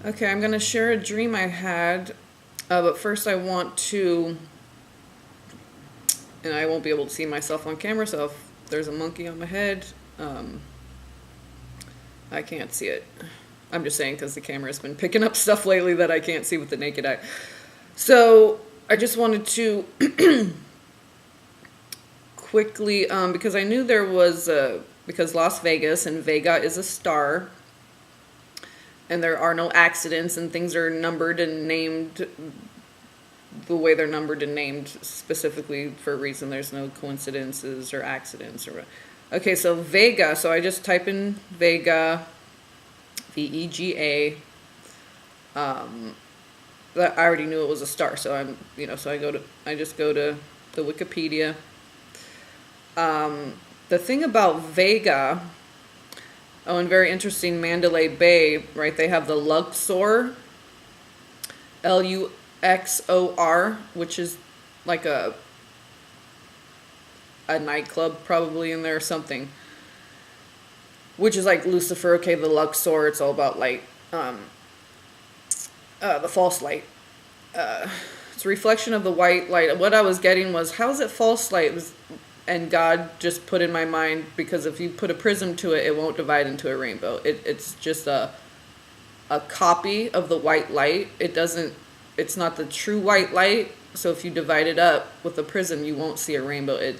Okay, I'm going to share a dream I had, but first I want to, and I won't be able to see myself on camera, so if there's a monkey on my head, I can't see it. I'm just saying because the camera's been picking up stuff lately that I can't see with the naked eye. So I just wanted to quickly, because I knew there was, because Las Vegas and Vega is a star, and there are no accidents, and things are numbered and named the way they're numbered and named specifically for a reason. There's no coincidences or accidents or. Okay, so Vega. So I just type in Vega, VEGA. That I already knew it was a star, so so I just go to the Wikipedia. The thing about Vega. Oh, and very interesting, Mandalay Bay, right? They have the Luxor, Luxor, which is like a nightclub probably in there or something. Which is like Lucifer, okay, the Luxor, it's all about light. The false light. It's a reflection of the white light. What I was getting was, how is it false light? And God just put in my mind, because if you put a prism to it, it won't divide into a rainbow. It's just a copy of the white light. It's not the true white light. So if you divide it up with a prism, you won't see a rainbow.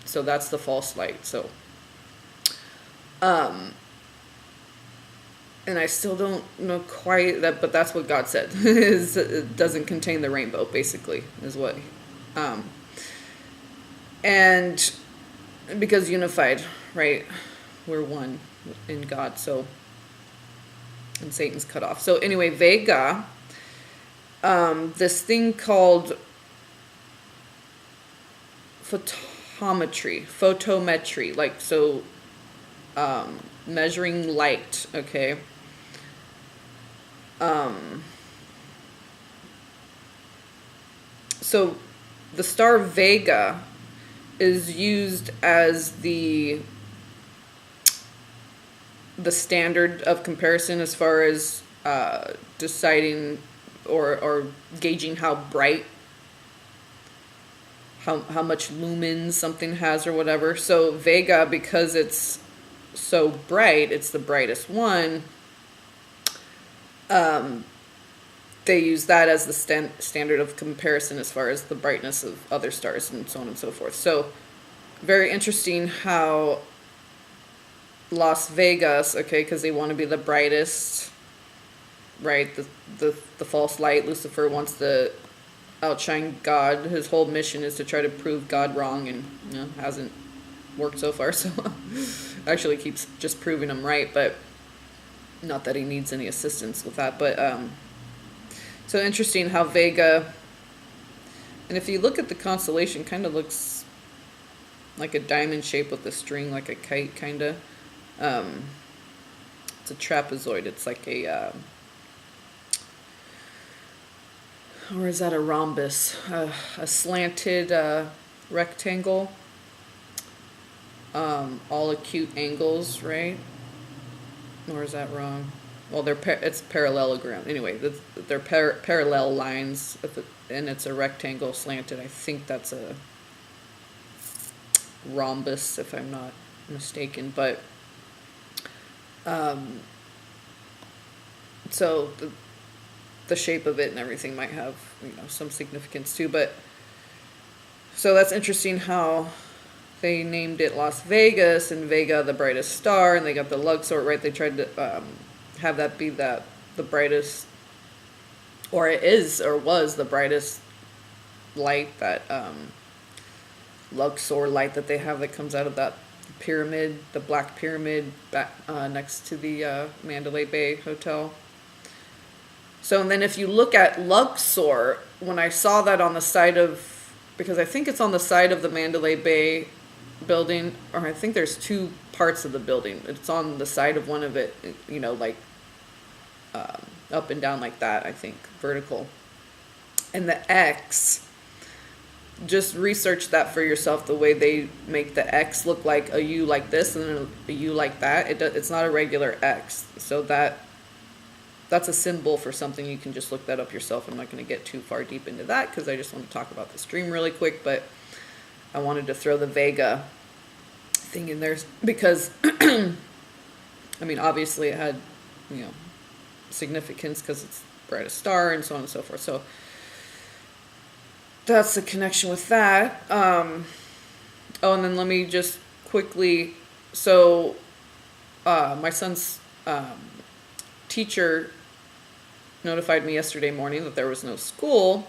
So that's the false light. So, and I still don't know quite that, but that's what God said. It doesn't contain the rainbow, basically, is what, and because unified, right? We're one in God, so, and Satan's cut off. So anyway, Vega, this thing called photometry, like, so, measuring light, okay? So the star Vega is used as the standard of comparison as far as deciding or gauging how bright, how much lumens something has or whatever. So Vega, because it's so bright, it's the brightest one, they use that as the standard of comparison as far as the brightness of other stars and so on and so forth. So very interesting how Las Vegas, okay, because they want to be the brightest, right? The false light. Lucifer wants to outshine God. His whole mission is to try to prove God wrong, and hasn't worked so far. So actually keeps just proving him right, but not that he needs any assistance with that. But so interesting how Vega, and if you look at the constellation, kind of looks like a diamond shape with a string, like a kite, kind of. It's a trapezoid. It's like a, or is that a rhombus? A slanted rectangle. All acute angles, right? Or is that wrong? Well, it's parallelogram. Anyway, they're parallel lines, and it's a rectangle slanted. I think that's a rhombus, if I'm not mistaken. But so the shape of it and everything might have some significance too. But so that's interesting how they named it Las Vegas, and Vega the brightest star, and they got the Luxor, right? They tried to have that be the brightest, or it is or was the brightest light, that Luxor light that they have that comes out of that pyramid, the black pyramid back next to the Mandalay Bay Hotel. So, and then if you look at Luxor, when I saw that on the side of, because I think it's on the side of the Mandalay Bay building, or I think there's two parts of the building. It's on the side of one of it, like up and down like that, I think, vertical. And the X, just research that for yourself, the way they make the X look like a U like this and a U like that. It's not a regular X. So that that's a symbol for something. You can just look that up yourself. I'm not going to get too far deep into that because I just want to talk about this dream really quick, but I wanted to throw the Vega thing in there because, I mean, obviously it had, significance because it's brightest star and so on and so forth. So that's the connection with that. And then let me just quickly, so my son's teacher notified me yesterday morning that there was no school.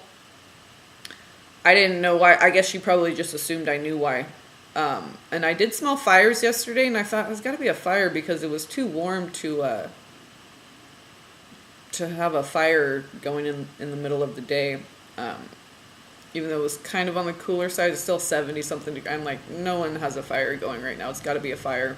I didn't know why. I guess she probably just assumed I knew why. And I did smell fires yesterday, and I thought there's got to be a fire because it was too warm to have a fire going in the middle of the day. Even though it was kind of on the cooler side, it's still 70 something. I'm like, no one has a fire going right now. It's got to be a fire.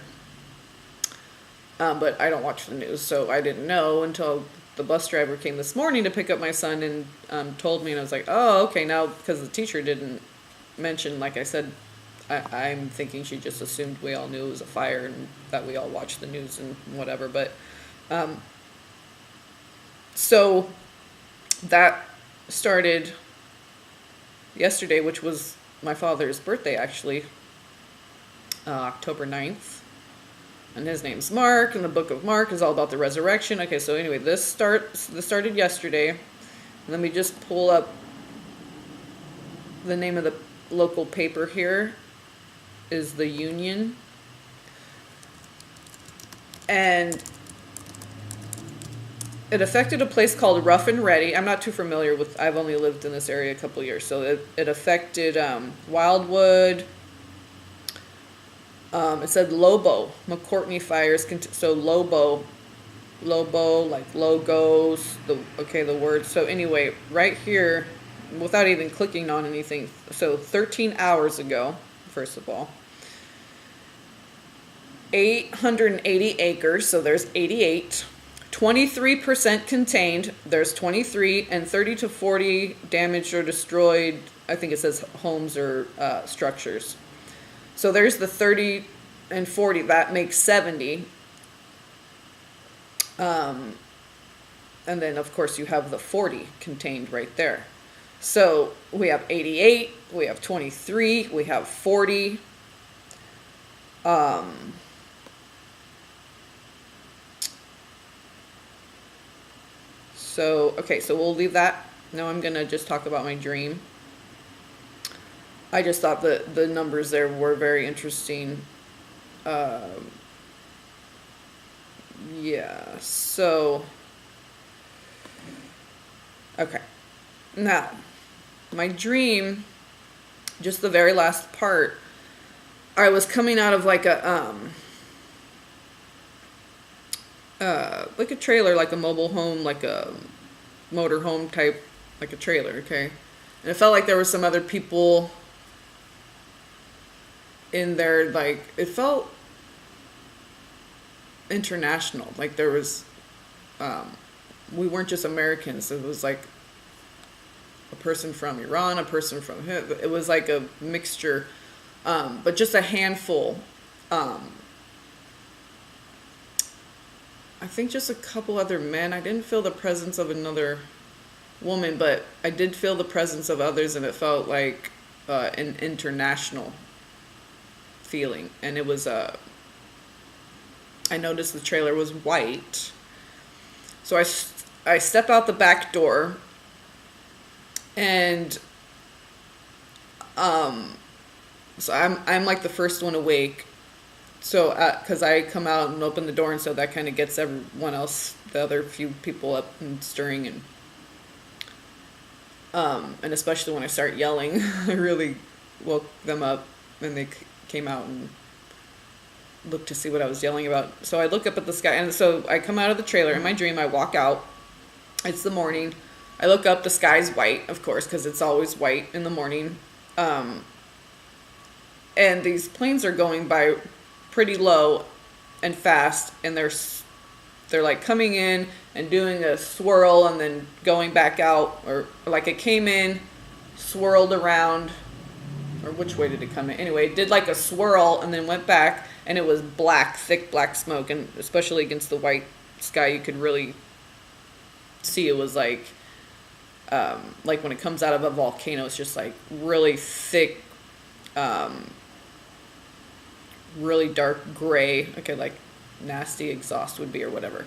But I don't watch the news, so I didn't know until the bus driver came this morning to pick up my son and told me, and I was like, oh, okay, now, because the teacher didn't mention, like I said, I'm thinking she just assumed we all knew it was a fire and that we all watched the news and whatever, but, so that started yesterday, which was my father's birthday, actually, October 9th. And his name's Mark, and the book of Mark is all about the resurrection. Okay, so anyway, this started yesterday. Let me just pull up the name of the local paper here is the Union. And it affected a place called Rough and Ready. I'm not too familiar with, I've only lived in this area a couple years. So it affected Wildwood. It said Lobo, McCourtney fires. So Lobo, like logos, the word. So anyway, right here, without even clicking on anything. So 13 hours ago, first of all, 880 acres. So there's 88. 23% contained. There's 23, and 30 to 40 damaged or destroyed. I think it says homes or structures. So there's the 30 and 40, that makes 70. And then, of course, you have the 40 contained right there. So we have 88, we have 23, we have 40. Okay, so we'll leave that. Now I'm going to just talk about my dream. I just thought the numbers there were very interesting. Yeah, so, okay. Now, my dream, just the very last part, I was coming out of like a trailer, like a mobile home, like a motor home type, like a trailer, okay? And it felt like there were some other people in there, like, it felt international. Like there was, we weren't just Americans. It was like a person from Iran, a person from, it was like a mixture, but just a handful. I think just a couple other men. I didn't feel the presence of another woman, but I did feel the presence of others, and it felt like an international feeling. And it was I noticed the trailer was white, so I step out the back door, and so I'm like the first one awake. So, because I come out and open the door, and so that kind of gets everyone else, the other few people up and stirring, and especially when I start yelling, I really woke them up, and they came out and looked to see what I was yelling about. So I look up at the sky, and so I come out of the trailer in my dream. I walk out. It's the morning. I look up. The sky's white, of course, because it's always white in the morning. And these planes are going by pretty low and fast, and they're like coming in and doing a swirl and then going back out, or like it came in, swirled around, or which way did it come in? Anyway, it did like a swirl and then went back, and it was black, thick black smoke, and especially against the white sky, you could really see. It was like when it comes out of a volcano, it's just like really thick, really dark gray. Okay, like nasty exhaust would be or whatever.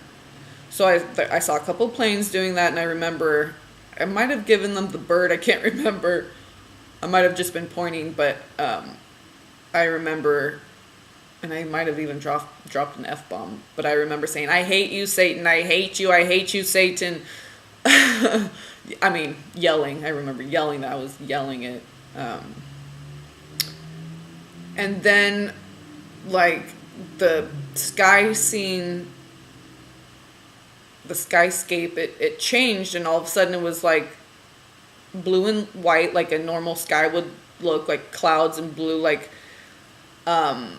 So I saw a couple planes doing that, and I remember I might have given them the bird. I can't remember. I might have just been pointing, but I remember, and I might have even dropped an F-bomb, but I remember saying, "I hate you, Satan. I hate you, Satan." I mean, yelling. I remember yelling that. I was yelling it. And then, like, the sky scene, the skyscape, it changed, and all of a sudden it was like blue and white, like a normal sky would look, like clouds and blue, like, and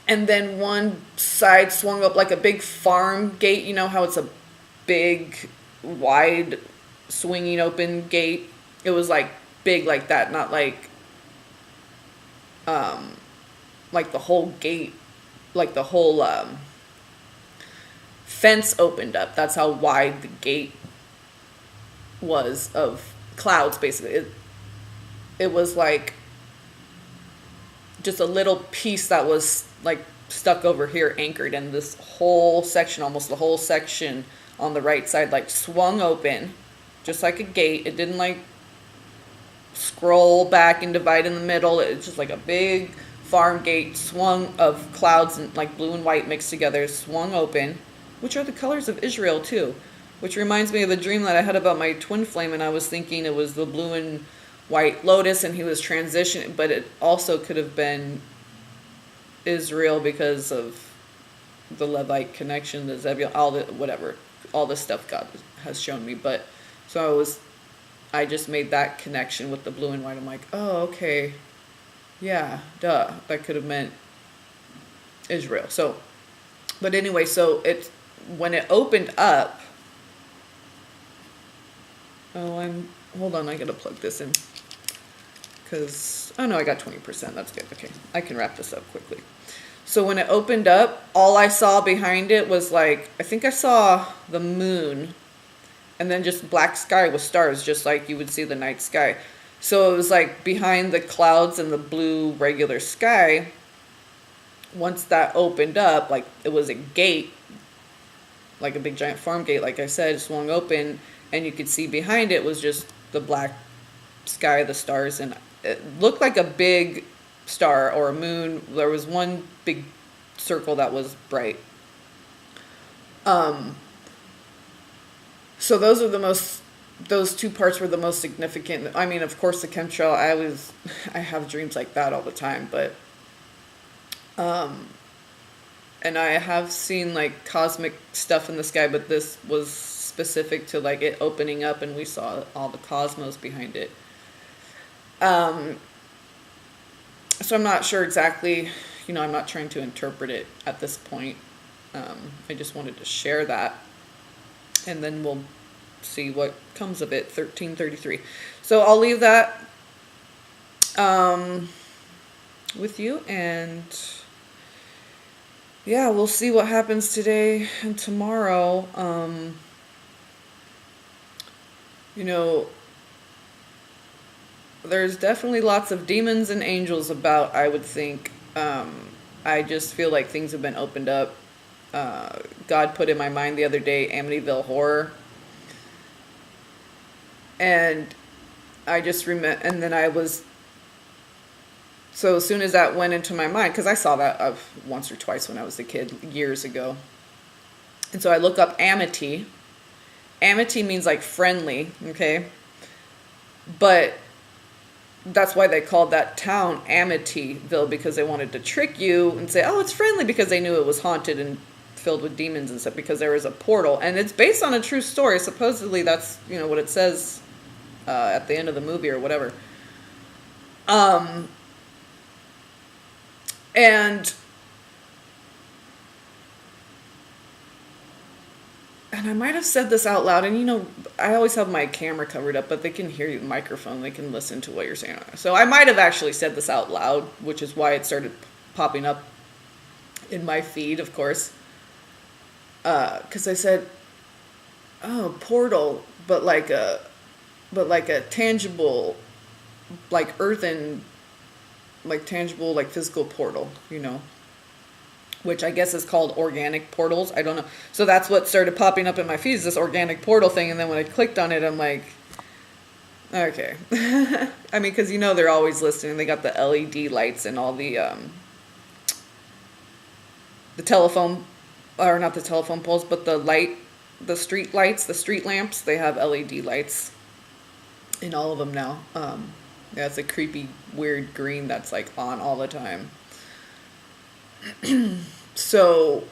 then one side swung up like a big farm gate. You know how it's a big, wide, swinging open gate? It was like big like that, not like the whole gate, like the whole fence opened up. That's how wide the gate was of clouds, basically. It was like just a little piece that was like stuck over here, anchored, and this whole section, almost the whole section on the right side, like swung open, just like a gate. It didn't like scroll back and divide in the middle. It's just like a big farm gate swung of clouds and like blue and white mixed together, swung open, which are the colors of Israel too. Which reminds me of a dream that I had about my twin flame, and I was thinking it was the blue and white lotus, and he was transitioning, but it also could have been Israel because of the Levite connection, the Zebulun, all the whatever, all the stuff God has shown me. But so I just made that connection with the blue and white. I'm like, oh, okay, yeah, duh, that could have meant Israel. So, but anyway, so when it opened up. Hold on, I gotta plug this in. Because, oh no, I got 20%, that's good. Okay, I can wrap this up quickly. So when it opened up, all I saw behind it was like, I think I saw the moon, and then just black sky with stars, just like you would see the night sky. So it was like behind the clouds and the blue regular sky. Once that opened up, like it was a gate, like a big giant farm gate, like I said, swung open, and you could see behind it was just the black sky, the stars, and it looked like a big star or a moon. There was one big circle that was bright. So those two parts were the most significant. I mean, of course, the chemtrail, I have dreams like that all the time, but, and I have seen like cosmic stuff in the sky, but this was specific to like it opening up, and we saw all the cosmos behind it. So I'm not sure exactly, I'm not trying to interpret it at this point. I just wanted to share that, and then we'll see what comes of it. 1333. So I'll leave that with you, and yeah, we'll see what happens today and tomorrow. There's definitely lots of demons and angels about, I would think. I just feel like things have been opened up. God put in my mind the other day Amityville Horror. And I just remember, and then so as soon as that went into my mind, because I saw that once or twice when I was a kid, years ago. And so I look up Amity. Amity means like friendly, okay? But that's why they called that town Amityville, because they wanted to trick you and say, oh, it's friendly, because they knew it was haunted and filled with demons and stuff, because there was a portal. And it's based on a true story. Supposedly that's, what it says at the end of the movie or whatever. And I might have said this out loud, and I always have my camera covered up, but they can hear you, the microphone, they can listen to what you're saying. So I might have actually said this out loud, which is why it started popping up in my feed, of course. Because I said, portal, but like a tangible, like earthen, like tangible, like physical portal, you know, which I guess is called organic portals. I don't know. So that's what started popping up in my feed, is this organic portal thing. And then when I clicked on it, I'm like, okay. I mean, because you know they're always listening. They got the LED lights and all the telephone, or not the telephone poles, but the street lights, the street lamps. They have LED lights in all of them now. Yeah, it's a creepy, weird green that's like on all the time. So,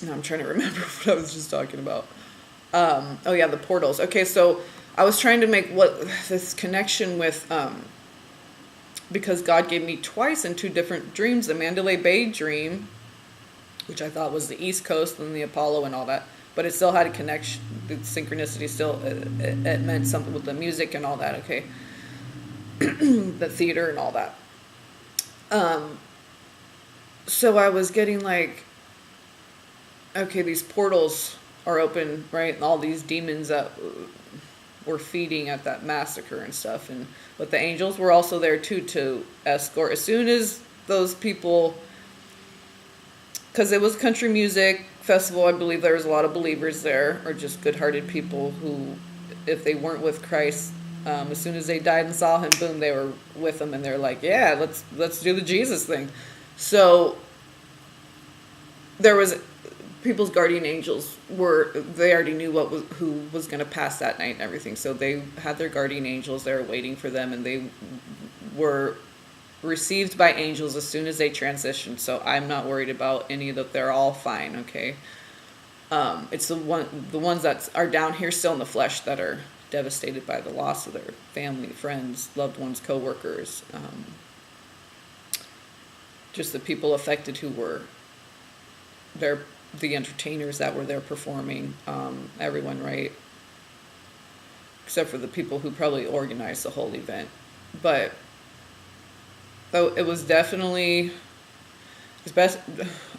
now I'm trying to remember what I was just talking about. Oh yeah, the portals. Okay, so I was trying to make this connection with, because God gave me twice in two different dreams, the Mandalay Bay dream, which I thought was the East Coast and the Apollo and all that, but it still had a connection. The synchronicity still, it meant something with the music and all that. Okay, the theater and all that. So I was getting like, okay, these portals are open, right? And all these demons that were feeding at that massacre and stuff. But the angels were also there too, to escort. As soon as those people, because it was country music festival, I believe there was a lot of believers there, or just good-hearted people who, if they weren't with Christ, as soon as they died and saw him, boom, they were with him, and they're like, yeah, let's do the Jesus thing. So there was people's guardian angels they already knew who was going to pass that night and everything. So they had their guardian angels there waiting for them, and they were received by angels as soon as they transitioned. So I'm not worried about any of that. They're all fine. Okay. It's the ones that are down here still in the flesh that are devastated by the loss of their family, friends, loved ones, co-workers, just the people affected who were there, the entertainers that were there performing, everyone, right? Except for the people who probably organized the whole event. But though it was definitely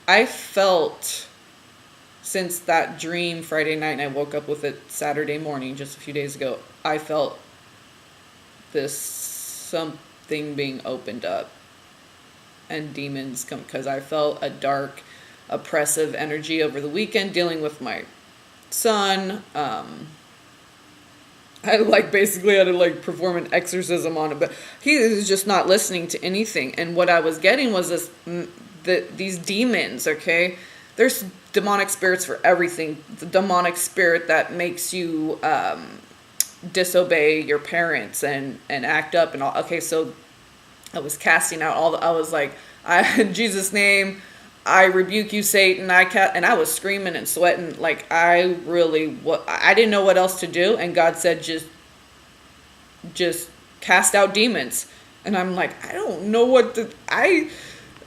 I felt, since that dream Friday night and I woke up with it Saturday morning just a few days ago, I felt this something being opened up and demons come, because I felt a dark, oppressive energy over the weekend dealing with my son. I basically had to perform an exorcism on him, but he was just not listening to anything. And what I was getting was these demons. Okay, there's demonic spirits for everything. The demonic spirit that makes you disobey your parents and act up and all. Okay, so I was casting out I was like, in Jesus' name, I rebuke you, Satan. And I was screaming and sweating. I didn't know what else to do. And God said, just cast out demons. And I'm like, I don't know I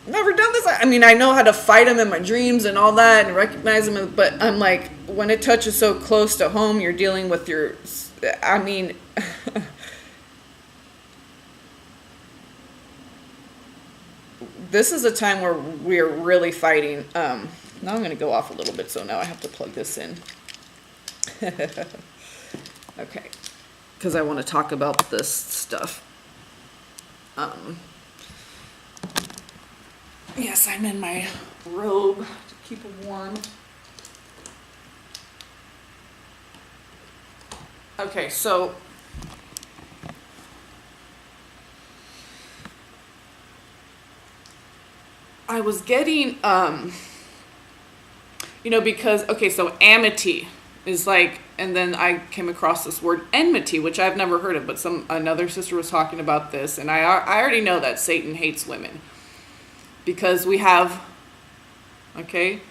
never done this. I mean, I know how to fight them in my dreams and all that and recognize them. But I'm like, when it touches so close to home, you're dealing with this is a time where we're really fighting. Now I'm going to go off a little bit, so now I have to plug this in. Okay. Because I want to talk about this stuff. Yes, I'm in my robe to keep it warm. Okay, so I was getting, because, okay, so amity is and then I came across this word enmity, which I've never heard of, but another sister was talking about this, and I already know that Satan hates women, because we have, okay,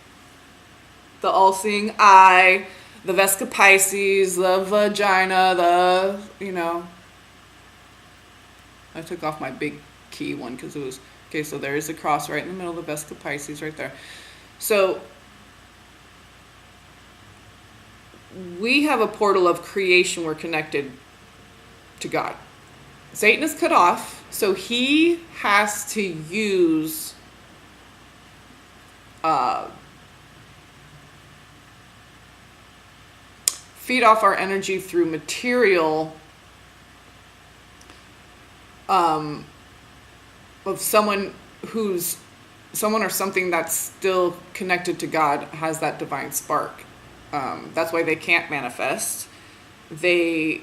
the all-seeing eye, the Vesca Pisces, the vagina, I took off my big key one because it was, okay, so there's a cross right in the middle of the Vesca Pisces right there. So we have a portal of creation. We're connected to God. Satan is cut off, so he has to use feed off our energy through material of someone or something that's still connected to God, has that divine spark. That's why they can't manifest. They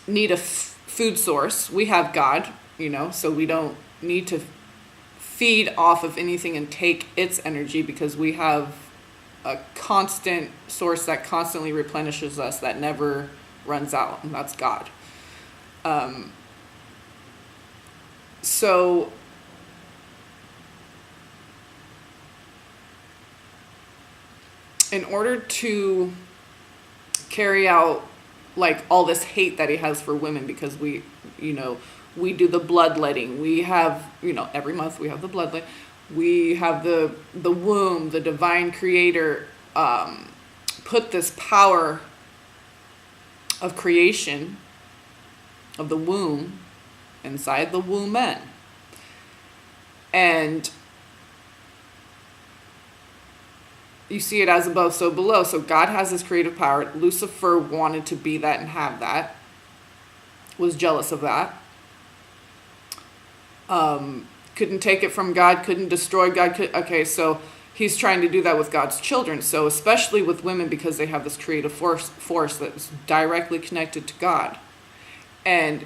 need a food source. We have God, so we don't need to feed off of anything and take its energy, because we have a constant source that constantly replenishes us, that never runs out, and that's God. So in order to carry out like all this hate that he has for women, because we do the bloodletting. We have, every month we have the bloodletting. We have the womb, the divine creator put this power of creation of the womb inside the woman. And you see it as above, so below. So God has this creative power. Lucifer wanted to be that and have that. Was jealous of that. Couldn't take it from God, couldn't destroy God. Okay, so he's trying to do that with God's children. So especially with women, because they have this creative force that's directly connected to God. And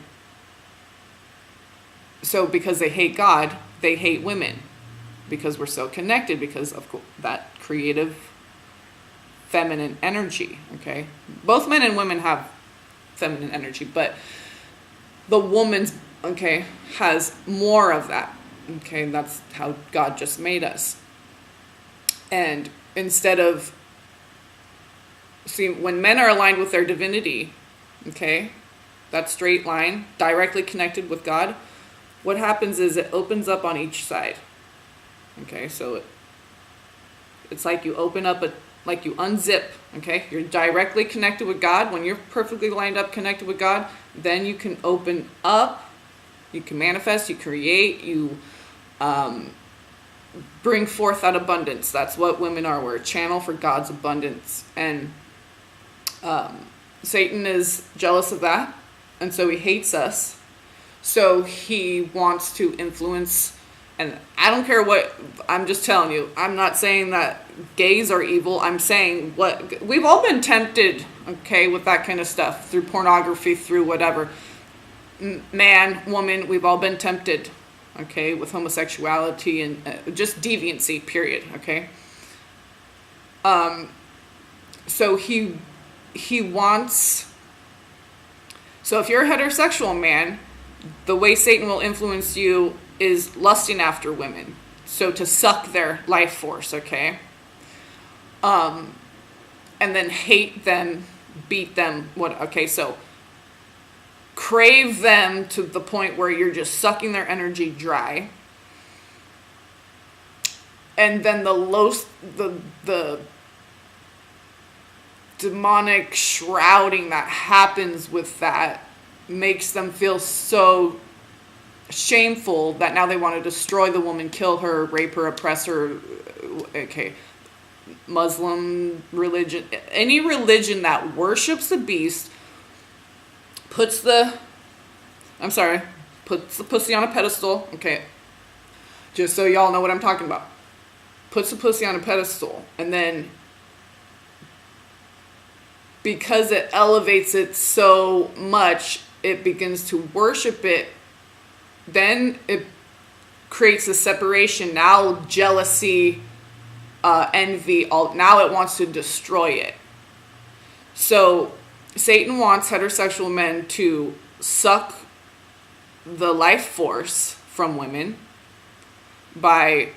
so because they hate God, they hate women. Because we're so connected, because of that creative feminine energy, okay? Both men and women have feminine energy, but the woman's, okay, has more of that, okay? That's how God just made us. And instead of, when men are aligned with their divinity, okay, that straight line, directly connected with God, what happens is it opens up on each side. Okay, so it's like you open up like you unzip, okay? You're directly connected with God. When you're perfectly lined up, connected with God, then you can open up, you can manifest, you create, you bring forth that abundance. That's what women are. We're a channel for God's abundance. And Satan is jealous of that, and so he hates us. So he wants to influence. And I don't care what, I'm just telling you, I'm not saying that gays are evil. I'm saying we've all been tempted, okay, with that kind of stuff, through pornography, through whatever. Man, woman, we've all been tempted, okay, with homosexuality and just deviancy, period, okay? So he wants, so if you're a heterosexual man, the way Satan will influence you is lusting after women. So to suck their life force, okay? And then hate them, beat them, okay, so crave them to the point where you're just sucking their energy dry. And then the demonic shrouding that happens with that makes them feel so shameful that now they want to destroy the woman, kill her, rape her, oppress her. Okay, Muslim religion, any religion that worships the beast puts the pussy on a pedestal. Okay, just so y'all know what I'm talking about. Puts the pussy on a pedestal, and then because it elevates it so much, it begins to worship it. Then it creates a separation. Now jealousy, envy, now it wants to destroy it. So Satan wants heterosexual men to suck the life force from women by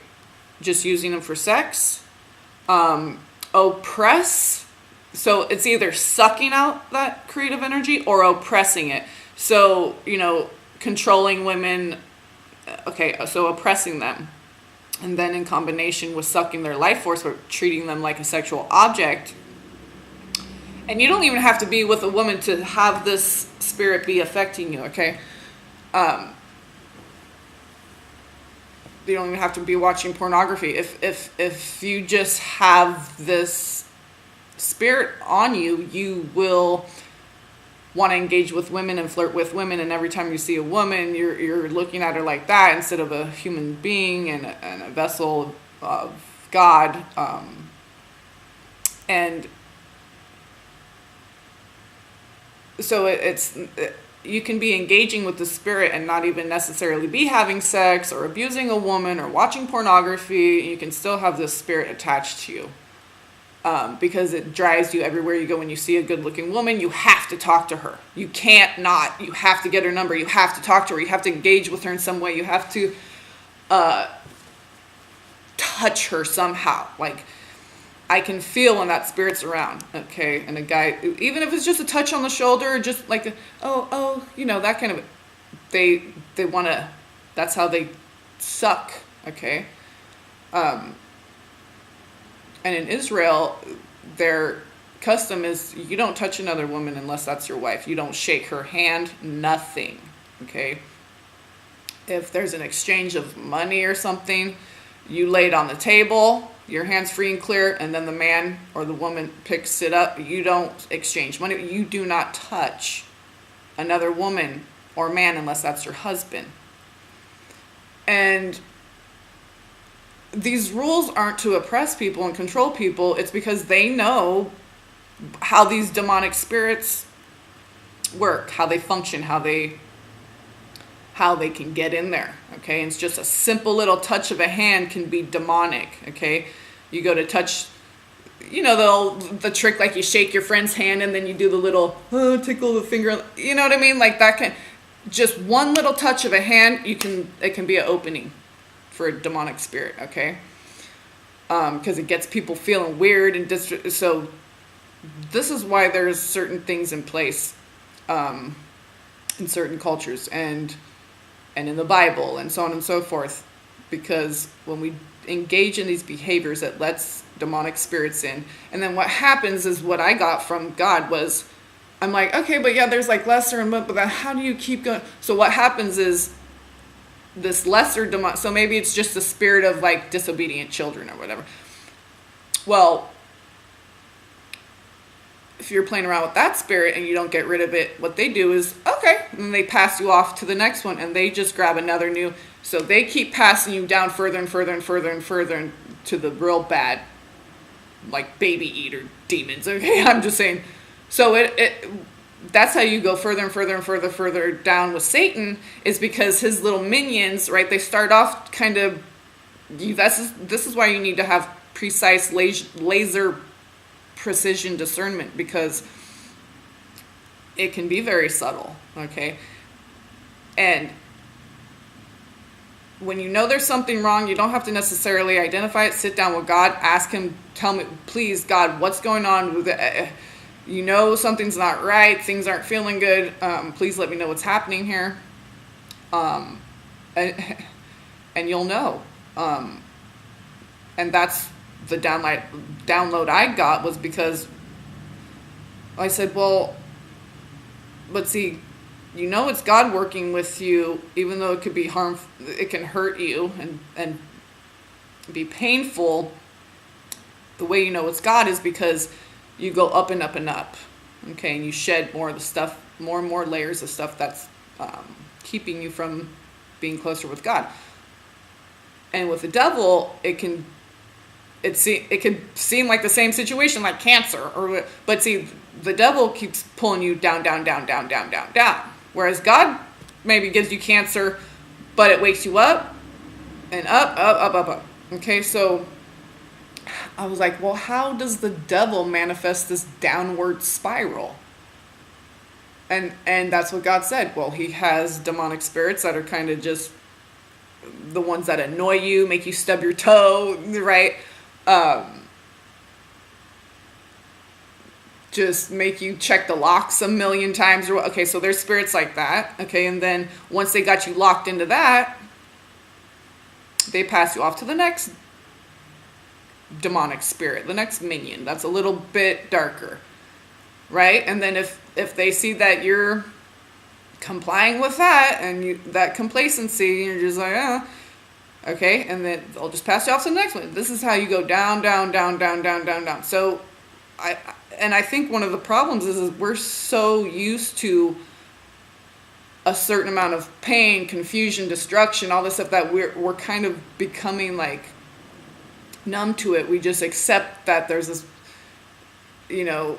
just using them for sex, oppress. So it's either sucking out that creative energy or oppressing it. So, controlling women, okay, so oppressing them. And then in combination with sucking their life force or treating them like a sexual object. And you don't even have to be with a woman to have this spirit be affecting you, okay? You don't even have to be watching pornography. If you just have this spirit on you, you will want to engage with women and flirt with women, and every time you see a woman, you're looking at her like that instead of a human being and a vessel of God. And so you can be engaging with the spirit and not even necessarily be having sex or abusing a woman or watching pornography. You can still have this spirit attached to you. Because it drives you everywhere you go. When you see a good-looking woman, you have to talk to her. You can't not. You have to get her number. You have to talk to her. You have to engage with her in some way. You have to touch her somehow. Like, I can feel when that spirit's around, okay? And a guy, even if it's just a touch on the shoulder, just like, that kind of, they want to, that's how they suck, okay? And in Israel, their custom is you don't touch another woman unless that's your wife. You don't shake her hand, nothing, okay? If there's an exchange of money or something, you lay it on the table, your hand's free and clear, and then the man or the woman picks it up. You don't exchange money. You do not touch another woman or man unless that's your husband. And these rules aren't to oppress people and control people. It's because they know how these demonic spirits work, how they function, how they can get in there, okay? And it's just a simple little touch of a hand can be demonic, okay? You go to touch, the trick, like you shake your friend's hand and then you do the little, tickle the finger, you know what I mean? Like that just one little touch of a hand, it can be an opening for a demonic spirit, okay? Because it gets people feeling weird and so this is why there's certain things in place in certain cultures and in the Bible and so on and so forth, because when we engage in these behaviors, it lets demonic spirits in. And then what happens is, what I got from God was, I'm like, okay, but yeah, there's like lesser and but then how do you keep going? So what happens is this lesser demon, so maybe it's just the spirit of like disobedient children or whatever. Well, if you're playing around with that spirit and you don't get rid of it, what they do is, okay, and they pass you off to the next one, and they just grab another new, so they keep passing you down further and further and further and further to the real bad, like baby eater demons, okay? I'm just saying. So that's how you go further and further and further down with Satan, is because his little minions, right, they start off kind of, this is why you need to have precise laser precision discernment, because it can be very subtle, okay? And when you know there's something wrong, you don't have to necessarily identify it. Sit down with God, ask him, tell me, please, God, what's going on with it? Something's not right, things aren't feeling good, please let me know what's happening here, and you'll know. And that's the download I got, was because I said, well, but see, it's God working with you, even though it could be harmful, it can hurt you and be painful. The way you know it's God is because you go up and up and up, okay, and you shed more of the stuff, more and more layers of stuff that's keeping you from being closer with God. And with the devil, it can seem like the same situation, like cancer, but see, the devil keeps pulling you down, down, down, down, down, down, down. Whereas God maybe gives you cancer, but it wakes you up and up, up, up, up, up. Okay, so I was like, well, how does the devil manifest this downward spiral? And that's what God said. Well, he has demonic spirits that are kind of just the ones that annoy you, make you stub your toe, right? Just make you check the locks a million times. Okay, so there's spirits like that. Okay, and then once they got you locked into that, they pass you off to the next demonic spirit, the next minion that's a little bit darker, right? And then if they see that you're complying with that and that complacency, you're just like, okay, and then they'll just pass you off to the next one. This is how you go down, down, down, down, down, down, down. So I and I think one of the problems is we're so used to a certain amount of pain, confusion, destruction, all this stuff that we're kind of becoming like numb to it. We just accept that there's this, you know,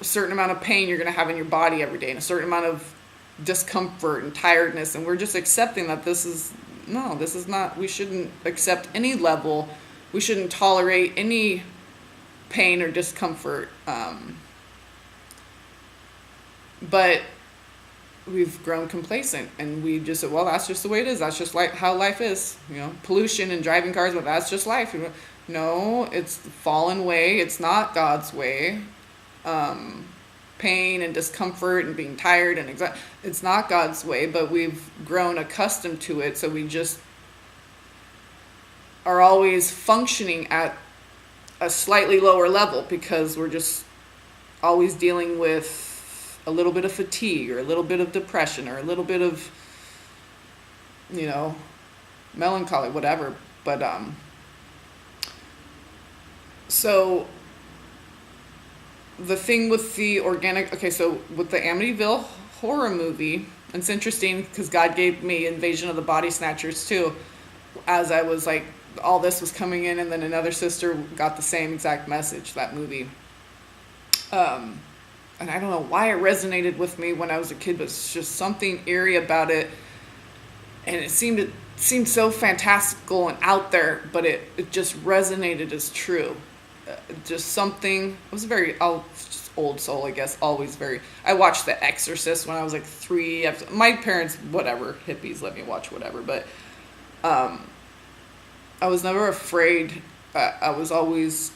a certain amount of pain you're going to have in your body every day and a certain amount of discomfort and tiredness, and we're just accepting that this is not, we shouldn't accept any level, we shouldn't tolerate any pain or discomfort, but we've grown complacent and we just said, well, that's just the way it is, that's just like how life is, you know, pollution and driving cars, but that's just life. No, it's the fallen way, it's not God's way. Pain and discomfort and being tired and it's not God's way, but we've grown accustomed to it, so we just are always functioning at a slightly lower level because we're just always dealing with a little bit of fatigue or a little bit of depression or a little bit of, you know, melancholy, whatever. But so the thing with the organic, okay, so with the Amityville horror movie, it's interesting because God gave me Invasion of the Body Snatchers too, as I was like, all this was coming in, and then another sister got the same exact message, that movie. And I don't know why it resonated with me when I was a kid, but it's just something eerie about it. And it seemed so fantastical and out there, but it just resonated as true. Just something, it was very, just old soul, I guess, always very, I watched The Exorcist when I was like 3, my parents, whatever, hippies let me watch whatever, but I was never afraid, I was always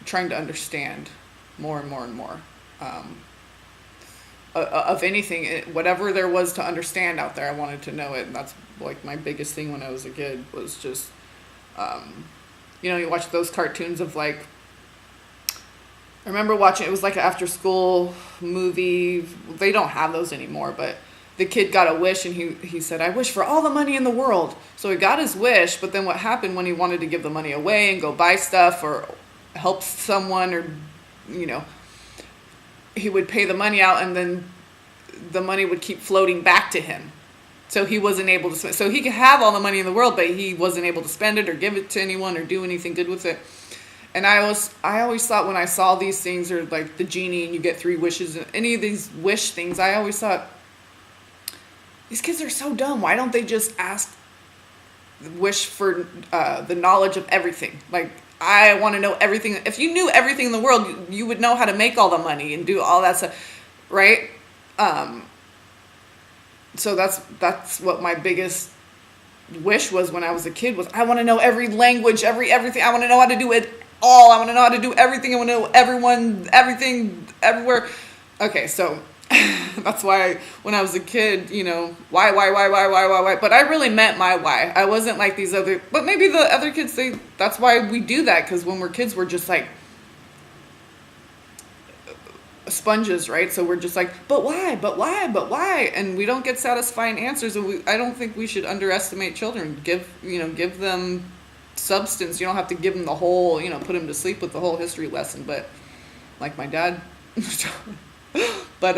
trying to understand more and more and more, of anything, whatever there was to understand out there, I wanted to know it, and that's like my biggest thing when I was a kid, was just, you know, you watch those cartoons of like, I remember watching, it was like an after school movie, they don't have those anymore, but the kid got a wish and he said, I wish for all the money in the world. So he got his wish, but then what happened when he wanted to give the money away and go buy stuff or help someone, or, you know, he would pay the money out and then the money would keep floating back to him. So he wasn't able to spend, so he could have all the money in the world, but he wasn't able to spend it or give it to anyone or do anything good with it. And I always thought when I saw these things, or like the genie and you get 3 wishes, and any of these wish things, I always thought, these kids are so dumb. Why don't they just wish for the knowledge of everything? Like, I want to know everything. If you knew everything in the world, you would know how to make all the money and do all that stuff, right? So that's what my biggest wish was when I was a kid, was I want to know every language, everything. I want to know how to do it all. I want to know how to do everything. I want to know everyone, everything, everywhere. Okay, so that's why when I was a kid, you know, why? But I really meant my why. I wasn't like these other, but maybe the other kids, that's why we do that, because when we're kids, we're just like sponges, right? So we're just like, but why? And we don't get satisfying answers. And I don't think we should underestimate children. Give them substance. You don't have to give them the whole, put them to sleep with the whole history lesson, but like my dad. But,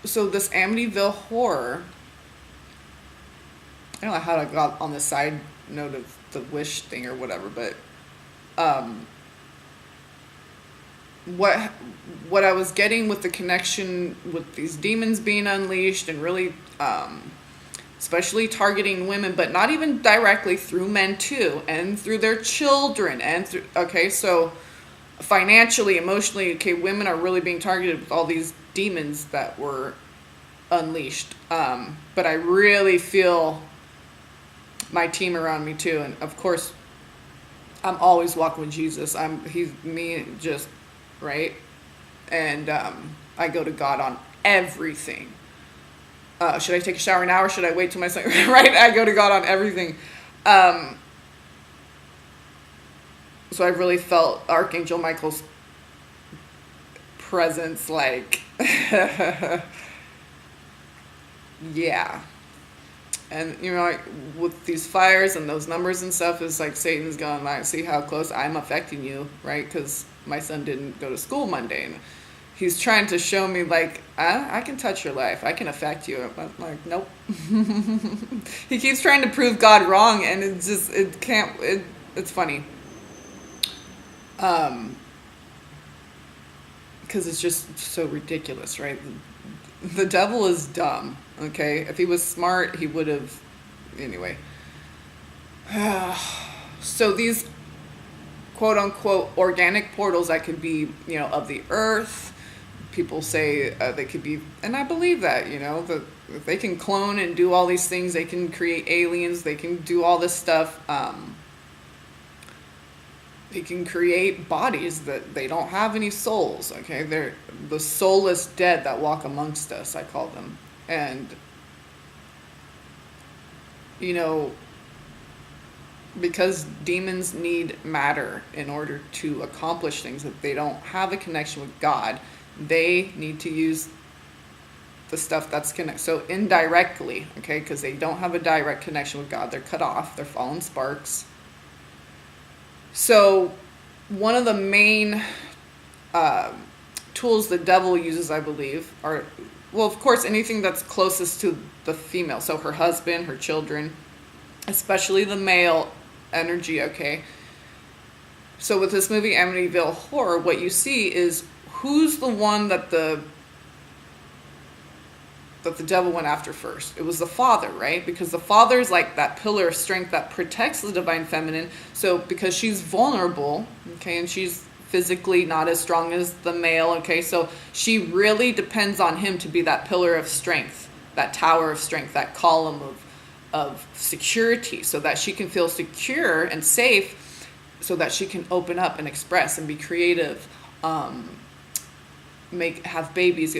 so this Amityville horror, I don't know how I got on the side note of the wish thing or whatever, but, what I was getting with the connection with these demons being unleashed and really, especially targeting women, but not even directly, through men too, and through their children, and through, okay, so financially, emotionally, okay, women are really being targeted with all these demons that were unleashed. But I really feel my team around me too, and of course, I'm always walking with Jesus. Just right, and I go to God on everything. Should I take a shower now, or should I wait till my son? Right, I go to God on everything. So I really felt Archangel Michael's presence, like, yeah. And, like, with these fires and those numbers and stuff, it's like Satan's going, like, see how close I'm affecting you, right? Because my son didn't go to school Monday. And he's trying to show me, like, I can touch your life. I can affect you. I'm like, nope. He keeps trying to prove God wrong, and it's funny. Because it's just so ridiculous, right? The devil is dumb, okay? If he was smart, he would have... Anyway. So these quote-unquote organic portals that could be, of the earth, people say they could be... And I believe that, that they can clone and do all these things. They can create aliens. They can do all this stuff. They can create bodies that they don't have any souls, okay? They're the soulless dead that walk amongst us, I call them. And, because demons need matter in order to accomplish things, that they don't have a connection with God, they need to use the stuff that's connected. So indirectly, okay, because they don't have a direct connection with God. They're cut off. They're fallen sparks. So one of the main tools the devil uses, I believe, are, well, of course, anything that's closest to the female. So her husband, her children, especially the male energy, okay? So with this movie, Amityville Horror, what you see is who's the one that the devil went after first. It was the father, right? Because the father is like that pillar of strength that protects the divine feminine. So because she's vulnerable, okay, and she's physically not as strong as the male, okay, so she really depends on him to be that pillar of strength, that tower of strength, that column of security, so that she can feel secure and safe, so that she can open up and express and be creative, have babies.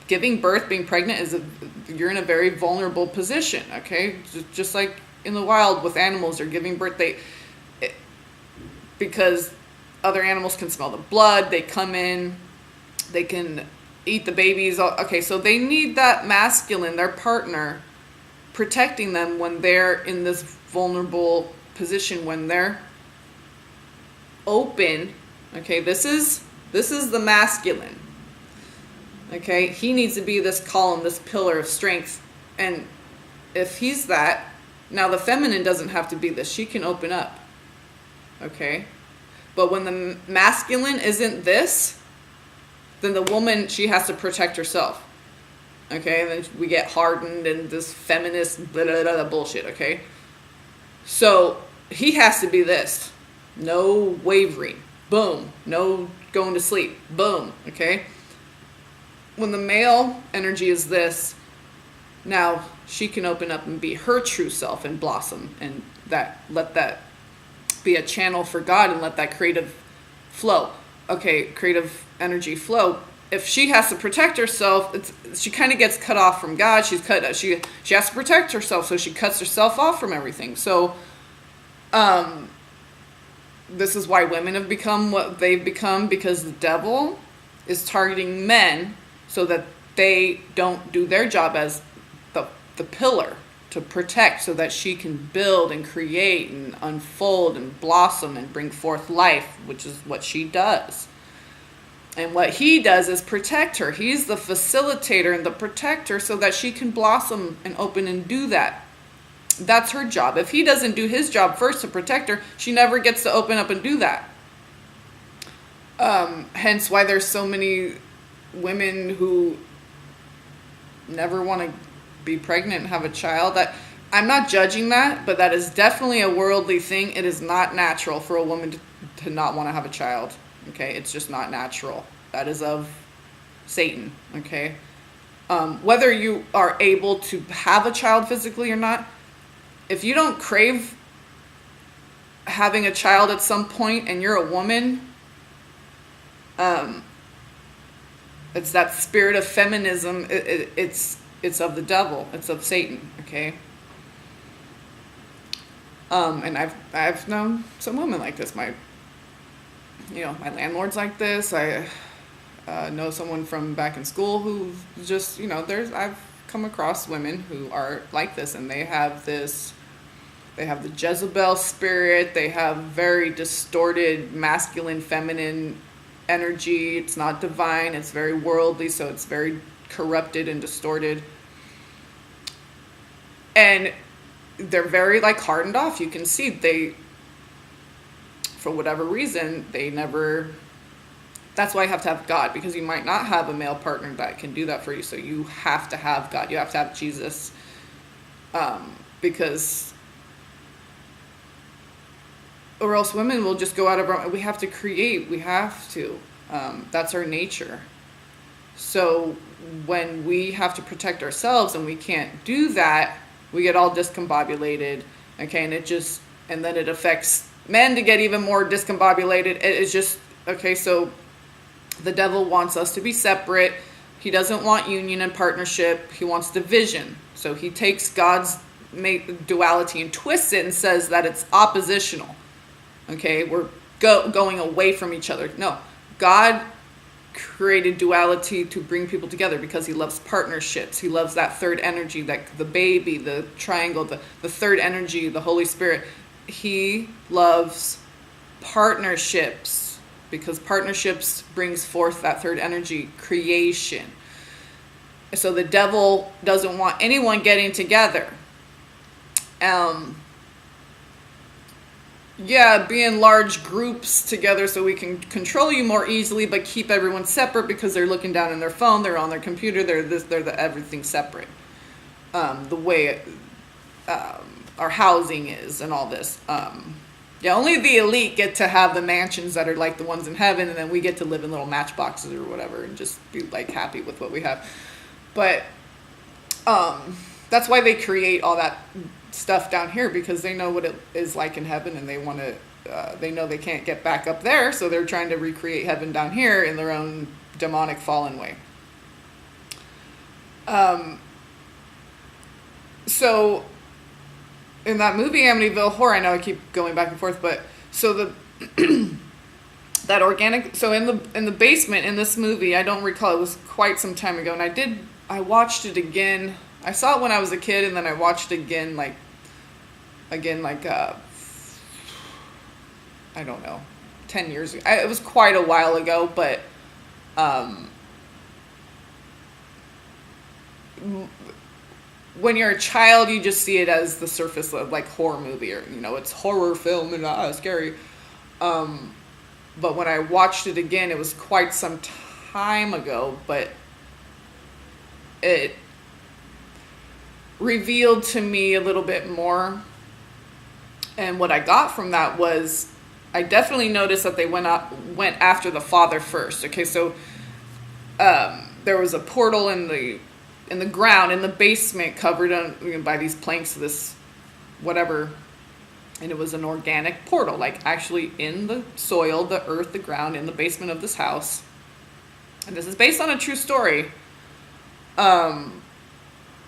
Giving birth, being pregnant, you're in a very vulnerable position, okay? Just like in the wild with animals, they're giving birth, because other animals can smell the blood, they come in, they can eat the babies, okay, so they need that masculine, their partner, protecting them when they're in this vulnerable position, when they're open, okay? This is the masculine. Okay, he needs to be this column, this pillar of strength. And if he's that, now the feminine doesn't have to be this. She can open up. Okay? But when the masculine isn't this, then the woman, she has to protect herself. Okay? And then we get hardened and this feminist blah, blah, blah, bullshit. Okay? So he has to be this. No wavering. Boom. No going to sleep. Boom. Okay? When the male energy is this, now she can open up and be her true self and blossom, and let that be a channel for God, and let that creative flow. Okay, creative energy flow. If she has to protect herself, she kind of gets cut off from God. She has to protect herself, so she cuts herself off from everything. So, this is why women have become what they've become, because the devil is targeting men, so that they don't do their job as the pillar to protect, so that she can build and create and unfold and blossom and bring forth life, which is what she does. And what he does is protect her. He's the facilitator and the protector, so that she can blossom and open and do that. That's her job. If he doesn't do his job first to protect her, she never gets to open up and do that. Hence why there's so many women who never want to be pregnant and have a child. That I'm not judging that, but that is definitely a worldly thing. It is not natural for a woman to not want to have a child. Okay, it's just not natural. That is of Satan. Okay, whether you are able to have a child physically or not, if you don't crave having a child at some point and you're a woman, it's that spirit of feminism. It's of the devil. It's of Satan. Okay. And I've known some women like this. My landlord's like this. I know someone from back in school who just, I've come across women who are like this, and they have the Jezebel spirit. They have very distorted masculine, feminine energy. It's not divine. It's very worldly, so it's very corrupted and distorted. And they're very like hardened off. You can see for whatever reason, that's why you have to have God, because you might not have a male partner that can do that for you. So you have to have God. You have to have Jesus. Because, or else women will just go out of our, we have to create. We have to. That's our nature. So when we have to protect ourselves and we can't do that, we get all discombobulated. Okay. And then it affects men to get even more discombobulated. It's just, okay. So the devil wants us to be separate. He doesn't want union and partnership. He wants division. So he takes God's duality and twists it and says that it's oppositional. Okay, we're going away from each other. No, God created duality to bring people together because he loves partnerships. He loves that third energy, like the baby, the triangle, the third energy, the Holy Spirit. He loves partnerships, because partnerships brings forth that third energy, creation. So the devil doesn't want anyone getting together. Be in large groups together so we can control you more easily, but keep everyone separate because they're looking down in their phone, they're on their computer, everything separate. The way our housing is and all this. Only the elite get to have the mansions that are like the ones in heaven, and then we get to live in little matchboxes or whatever and just be like happy with what we have. But that's why they create all that stuff down here, because they know what it is like in heaven, and they know they can't get back up there, so they're trying to recreate heaven down here in their own demonic fallen way. So in that movie Amityville Horror, I know I keep going back and forth, but so that organic, so in the basement in this movie, I don't recall, it was quite some time ago, and I watched it again. I saw it when I was a kid, and then I watched it again I don't know, 10 years ago. It was quite a while ago, but when you're a child, you just see it as the surface of like horror movie, or it's horror film and scary. But when I watched it again, it was quite some time ago, but it revealed to me a little bit more. And what I got from that was, I definitely noticed that they went after the father first. Okay, so there was a portal in the ground, in the basement, covered by these planks, this whatever, and it was an organic portal, like actually in the soil, the earth, the ground, in the basement of this house. And this is based on a true story,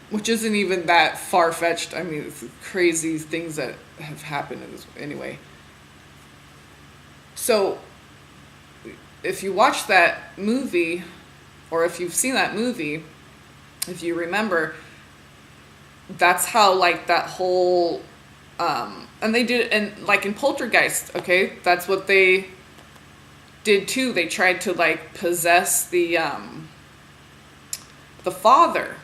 which isn't even that far-fetched. I mean, it's crazy things that have happened anyway. So if you watch that movie, or if you've seen that movie, if you remember, that's how like that whole and they did, and like in Poltergeist, okay, that's what they did too. They tried to like possess the father,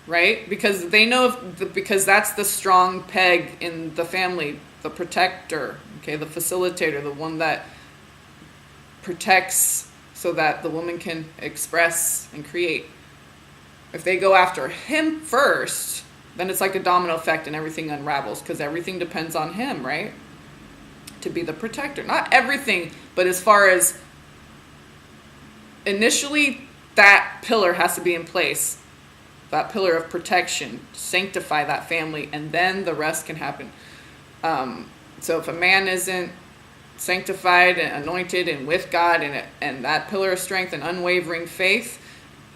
right? Because they know because that's the strong peg in the family, the protector, okay, the facilitator, the one that protects so that the woman can express and create. If they go after him first, then it's like a domino effect and everything unravels, because everything depends on him, right? To be the protector. Not everything, but as far as initially that pillar has to be in place. That pillar of protection, sanctify that family, and then the rest can happen. So if a man isn't sanctified and anointed and with God and that pillar of strength and unwavering faith,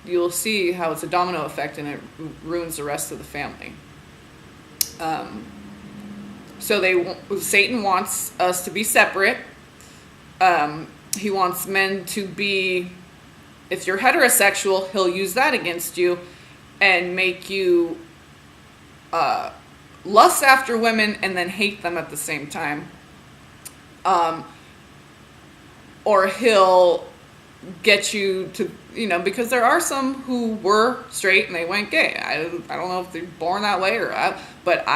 you'll see how it's a domino effect and it ruins the rest of the family. So Satan wants us to be separate. He wants men to be, if you're heterosexual, he'll use that against you. and make you lust after women and then hate them at the same time. Or he'll get you to, because there are some who were straight and they went gay. I don't know if they're born that way but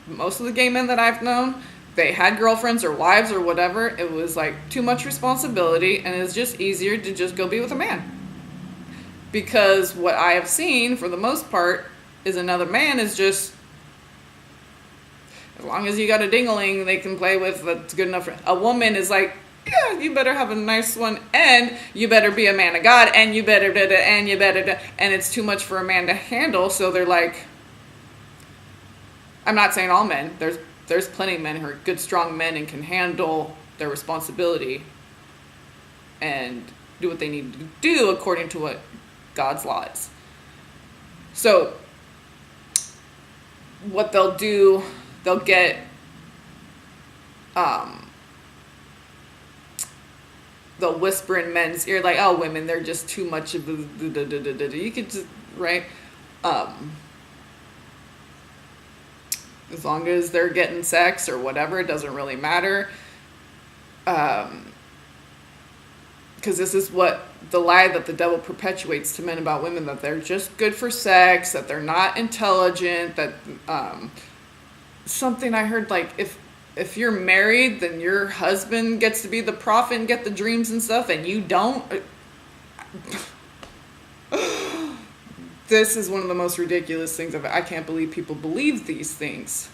most of the gay men that I've known, they had girlfriends or wives or whatever. It was like too much responsibility, and it's just easier to just go be with a man. Because what I have seen, for the most part, is another man is just, as long as you got a ding-a-ling they can play with, that's good enough. A woman is like, yeah, you better have a nice one, and you better be a man of God, and you better and you better and it's too much for a man to handle. So they're like, I'm not saying all men. There's plenty of men who are good, strong men and can handle their responsibility and do what they need to do according to what God's law is. So what they'll do, they'll get they'll whisper in men's ear like, oh, women, they're just too much of the you could just, right? As long as they're getting sex or whatever, it doesn't really matter. Because this is what the lie that the devil perpetuates to men about women, that they're just good for sex, that they're not intelligent, that something I heard, like, if you're married, then your husband gets to be the prophet and get the dreams and stuff, and you don't. This is one of the most ridiculous things I can't believe people believe these things.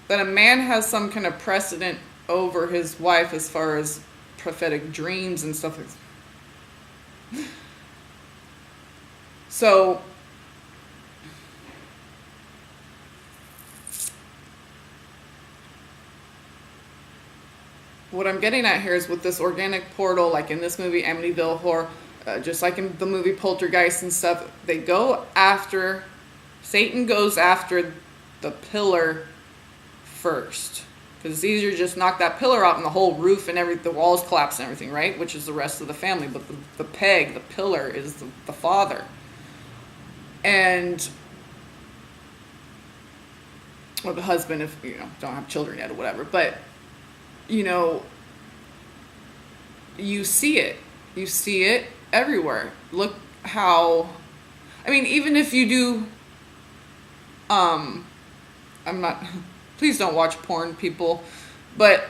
That a man has some kind of precedent over his wife as far as prophetic dreams and stuff. So what I'm getting at here is with this organic portal, like in this movie Amityville Horror, just like in the movie Poltergeist and stuff, Satan goes after the pillar first. Because it's easier to just knock that pillar out and the whole roof and the walls collapse and everything, right? Which is the rest of the family. But the pillar is the father. Or the husband if, don't have children yet or whatever. But, you see it. You see it everywhere. Look how, even if you do, please don't watch porn, people, but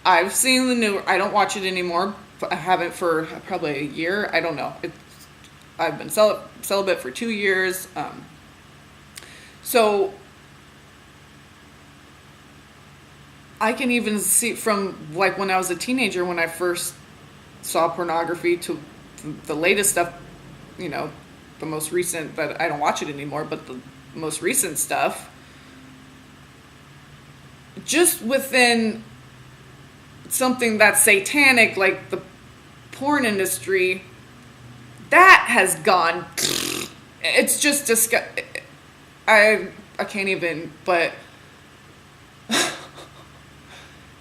I've seen the new, I don't watch it anymore, I haven't for probably a year, I don't know, I've been celibate for 2 years, so I can even see from, like, when I was a teenager, when I first saw pornography, to the latest stuff, the most recent, but I don't watch it anymore, but the most recent stuff, just within something that's satanic, like the porn industry, that has gone, it's just disgusting. I can't even, but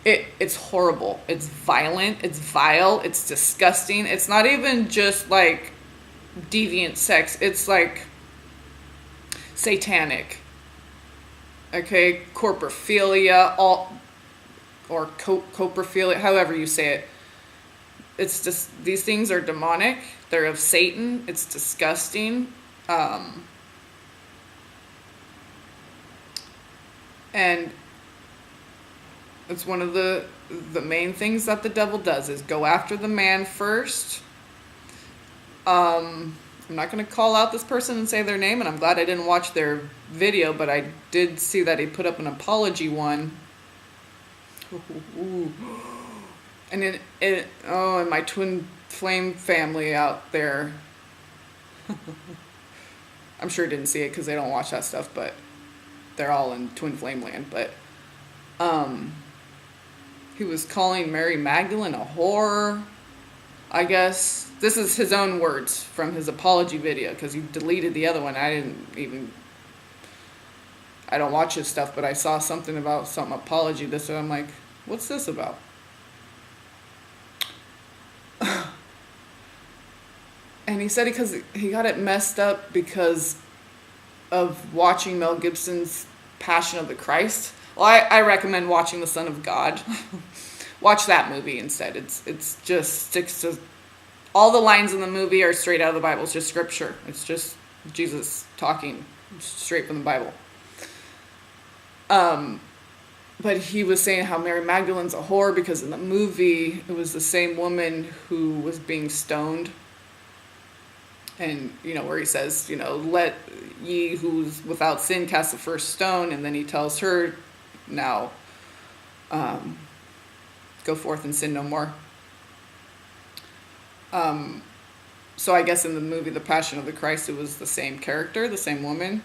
it's horrible. It's violent. It's vile. It's disgusting. It's not even just like deviant sex. It's like satanic. Okay, corporophilia, or coprophilia, however you say it. It's just, these things are demonic. They're of Satan. It's disgusting. And it's one of the main things that the devil does is go after the man first. I'm not going to call out this person and say their name, and I'm glad I didn't watch their video, but I did see that he put up an apology one. Ooh. And and my twin flame family out there, I'm sure didn't see it because they don't watch that stuff, but they're all in twin flame land. But he was calling Mary Magdalene a whore, I guess. This is his own words from his apology video, because he deleted the other one. I don't watch his stuff, but I saw something about some apology. And I'm like, what's this about? And And he said because he got it messed up because of watching Mel Gibson's Passion of the Christ. Well, I recommend watching The Son of God. Watch that movie instead. It's just sticks to all the lines in the movie are straight out of the Bible. It's just scripture. It's just Jesus talking straight from the Bible. But he was saying how Mary Magdalene's a whore because in the movie it was the same woman who was being stoned. And, where he says, let ye who's without sin cast the first stone. And then he tells her, now, go forth and sin no more. So I guess in the movie The Passion of the Christ, it was the same character, the same woman.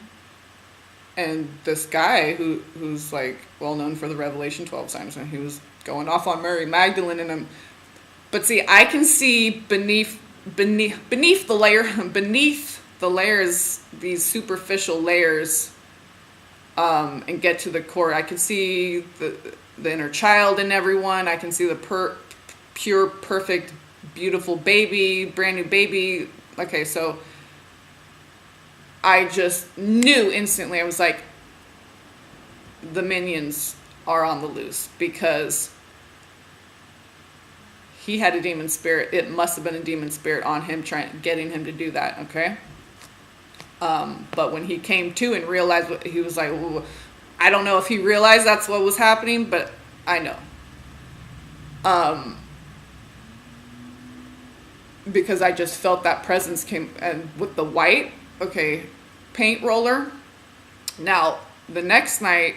And this guy who's like well known for the Revelation 12 signs, and he was going off on Mary Magdalene and him. But see, I can see beneath the layers, these superficial layers, and get to the core. I can see the inner child in everyone. I can see the pure, perfect, beautiful baby, brand new baby. Okay, so I just knew instantly. I was like, the minions are on the loose because he had a demon spirit. It must have been a demon spirit on him, getting him to do that. Okay. But when he came to and realized what he was like, ooh, I don't know if he realized that's what was happening, but I know. Because I just felt that presence came, and with the white, paint roller. Now, the next night,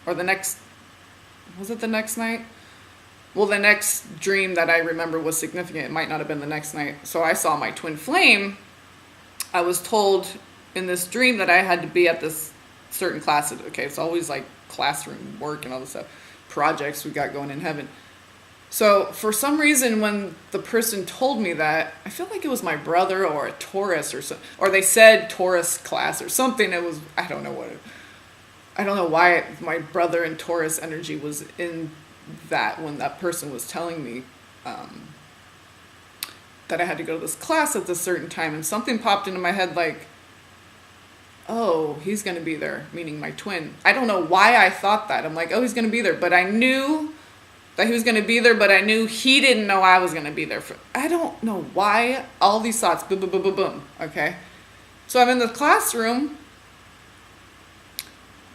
was it the next night? Well, the next dream that I remember was significant. It might not have been the next night. So I saw my twin flame. I was told in this dream that I had to be at this certain class. Okay, it's always like classroom work and all this stuff, projects we got going in heaven. So for some reason, when the person told me that, I feel like it was my brother or a Taurus or something, or they said Taurus class or something. It was, I don't know why my brother and Taurus energy was in that when that person was telling me that I had to go to this class at this certain time, and something popped into my head like, oh, he's going to be there, meaning my twin. I don't know why I thought that. I'm like, oh, he's going to be there, but I knew that he was going to be there, but I knew he didn't know I was going to be there. I don't know why all these thoughts, boom, boom, boom, boom, boom, okay? So I'm in the classroom,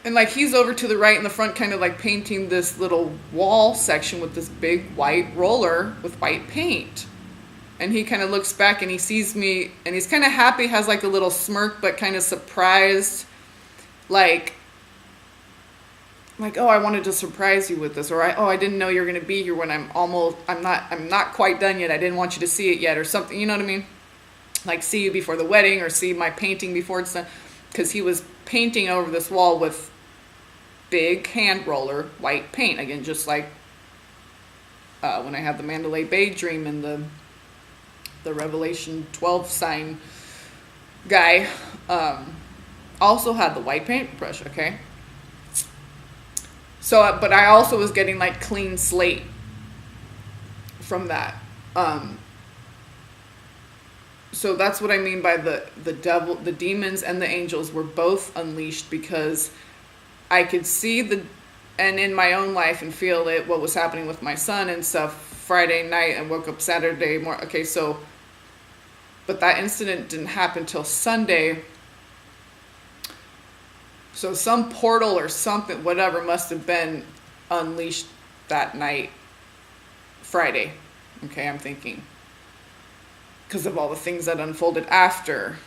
and like he's over to the right in the front, kind of like painting this little wall section with this big white roller with white paint. And he kind of looks back and he sees me, and he's kind of happy, has like a little smirk, but kind of surprised, like, oh, I wanted to surprise you with this, or I didn't know you were going to be here when I'm not quite done yet. I didn't want you to see it yet, or something. You know what I mean? Like see you before the wedding, or see my painting before it's done. Because he was painting over this wall with big hand roller white paint again, just like when I had the Mandalay Bay dream and the Revelation 12 sign guy also had the white paintbrush. Okay. So, but I also was getting like clean slate from that. So that's what I mean by the devil, the demons and the angels were both unleashed, because I could see and in my own life and feel it, what was happening with my son and stuff Friday night, and woke up Saturday morning. Okay, so, but that incident didn't happen till Sunday. So some portal or something, whatever, must have been unleashed that night, Friday. Okay, I'm thinking. Because of all the things that unfolded after.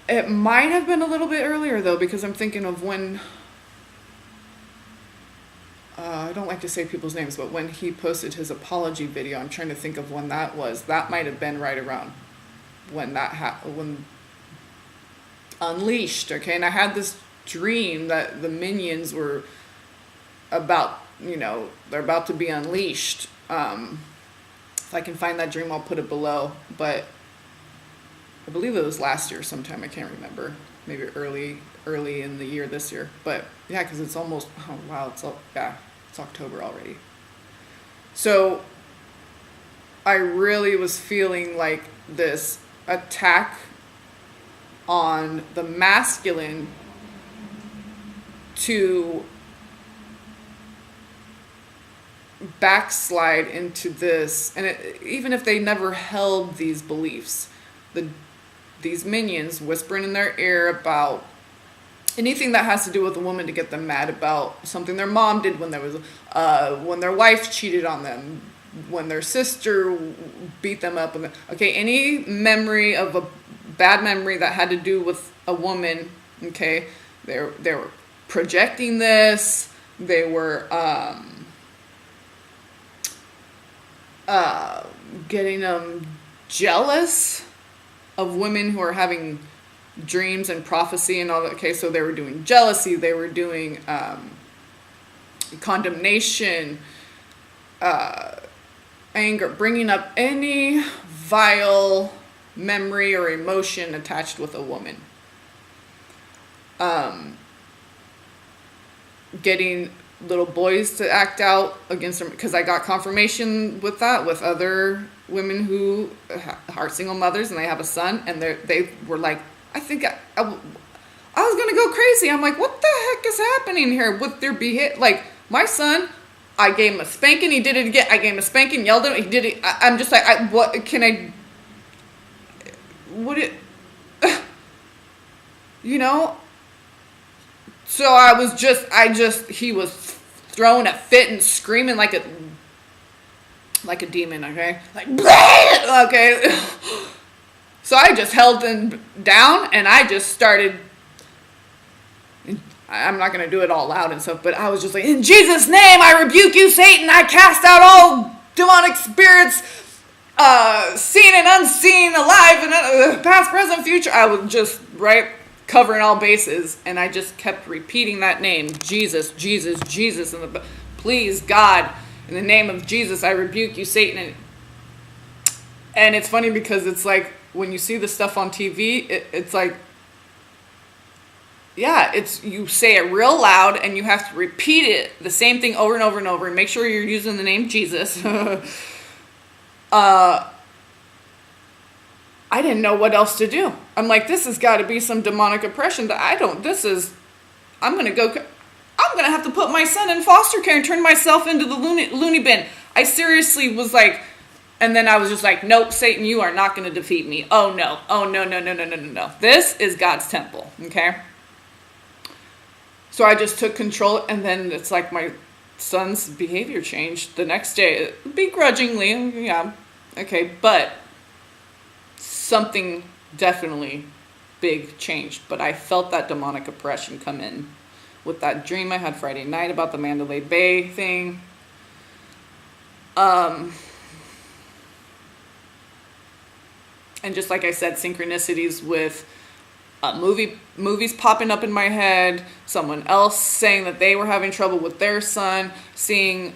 It might have been a little bit earlier, though, because I'm thinking of when... I don't like to say people's names, but when he posted his apology video, I'm trying to think of when that was. That might have been right around when that happened, when unleashed, okay? And I had this dream that the minions were about, they're about to be unleashed. If I can find that dream, I'll put it below. But I believe it was last year sometime. I can't remember. Maybe early in the year this year. But yeah, because it's almost, oh wow, it's October already. So I really was feeling like this attack on the masculine to backslide into this, and even if they never held these beliefs, these minions whispering in their ear about anything that has to do with a woman to get them mad about something their mom did when when their wife cheated on them, when their sister beat them up, okay, any memory of a bad memory that had to do with a woman, okay, they were projecting this. They were getting them jealous of women who are having dreams and prophecy and all that. Okay, so they were doing jealousy, they were doing condemnation, anger, bringing up any vile memory or emotion attached with a woman. Getting little boys to act out against them, because I got confirmation with that with other women who are single mothers and they have a son, and they were like, I think I was gonna go crazy. I'm like, what the heck is happening here with their behavior? Like, my son, I gave him a spanking, he did it again. I gave him a spanking, yelled at him, he did it. I'm just like, what can I, what it, you know? So he was throwing a fit and screaming like a demon, okay? Like, okay. So I just held him down and I just started, I'm not going to do it all loud and stuff, but I was just like, in Jesus' name, I rebuke you, Satan. I cast out all demonic spirits, seen and unseen, alive and past, present, future. I was just, covering all bases, and I just kept repeating that name, Jesus, Jesus, Jesus, and please, God, in the name of Jesus, I rebuke you, Satan. And it's funny because it's like, when you see the stuff on TV, it's like, yeah, you say it real loud, and you have to repeat it, the same thing over and over and over, and make sure you're using the name Jesus. I didn't know what else to do. I'm like, this has got to be some demonic oppression that I'm going to have to put my son in foster care and turn myself into the loony bin. I seriously was like, and then I was just like, nope, Satan, you are not going to defeat me. Oh no. Oh no, no, no, no, no, no, no. This is God's temple. Okay. So I just took control, and then it's like my son's behavior changed the next day, begrudgingly. Yeah. Okay. But something definitely big changed, but I felt that demonic oppression come in with that dream I had Friday night about the Mandalay Bay thing. And just like I said, synchronicities with movies popping up in my head, someone else saying that they were having trouble with their son, seeing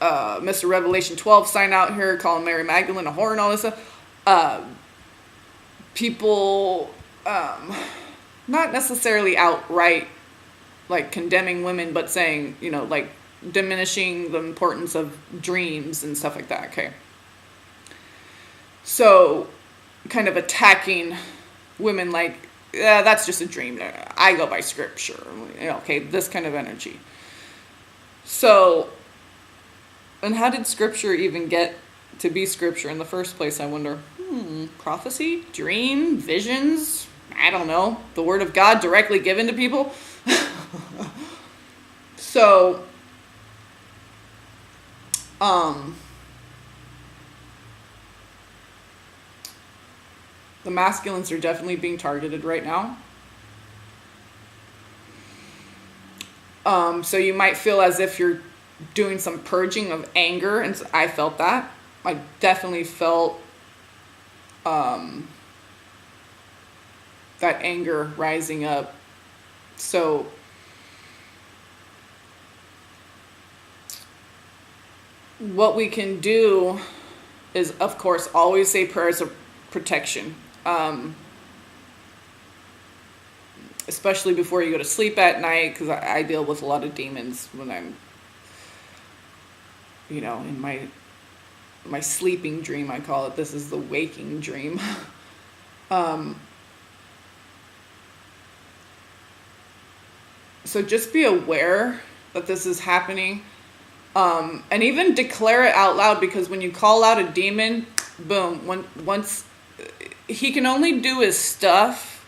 Mr. Revelation 12 sign out here, calling Mary Magdalene a whore and all this stuff. People, not necessarily outright, like, condemning women, but saying, like, diminishing the importance of dreams and stuff like that, okay? So, kind of attacking women like, yeah, that's just a dream. I go by scripture. Okay, this kind of energy. So, and how did scripture even get to be scripture in the first place, I wonder? Prophecy? Dream? Visions? I don't know. The word of God directly given to people? So, the masculines are definitely being targeted right now. So you might feel as if you're doing some purging of anger, and I felt that. I definitely felt that anger rising up. So what we can do is, of course, always say prayers of protection, especially before you go to sleep at night, because I deal with a lot of demons when I'm in my sleeping dream, I call it. This is the waking dream. So just be aware that this is happening, and even declare it out loud, because when you call out a demon, boom, once he can only do his stuff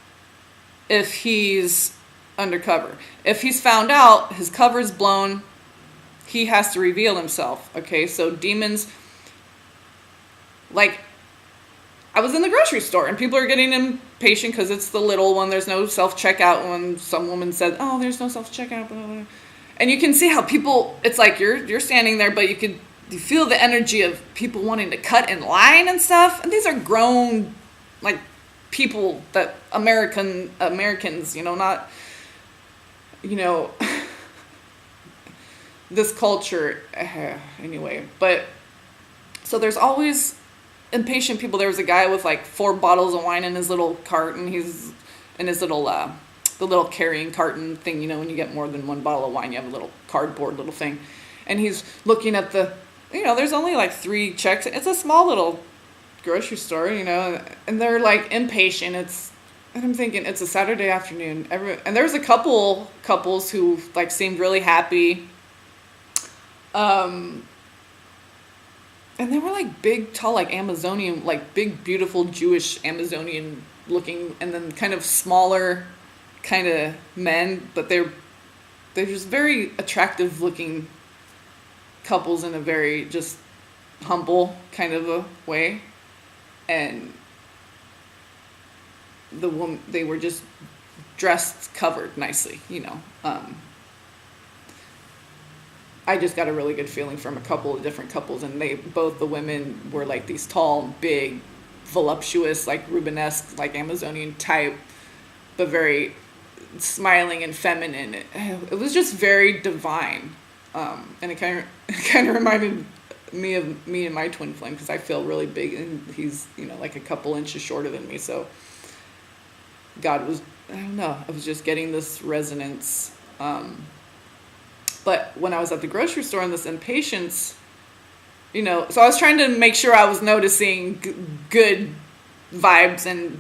if he's undercover. If he's found out, his cover's blown, he has to reveal himself. Okay, so demons, like, I was in the grocery store and people are getting impatient because it's the little one. There's no self-checkout. When some woman said, "Oh, there's no self-checkout," blah, blah, blah. And you can see how people, it's like you're standing there, but you feel the energy of people wanting to cut in line and stuff. And these are grown, like, people that Americans, not, this culture, anyway. But so there's always impatient people. There was a guy with like 4 bottles of wine in his little cart, and he's in his little the little carrying carton thing. When you get more than 1 bottle of wine, you have a little cardboard little thing, and he's looking at there's only like 3 checks. It's a small little grocery store, and they're like impatient. And I'm thinking, it's a Saturday afternoon. And there was a couples who like seemed really happy. And they were like big, tall, like Amazonian, like big, beautiful Jewish Amazonian looking, and then kind of smaller kind of men, but they're just very attractive looking couples in a very just humble kind of a way. And the woman, they were just dressed, covered nicely, I just got a really good feeling from a couple of different couples, and both the women were like these tall, big, voluptuous, like Rubenesque, like Amazonian type, but very smiling and feminine. It was just very divine, and it kind of reminded me of me and my twin flame, because I feel really big, and he's like a couple inches shorter than me. So God was, I don't know, I was just getting this resonance. But when I was at the grocery store and this impatience, so I was trying to make sure I was noticing good vibes and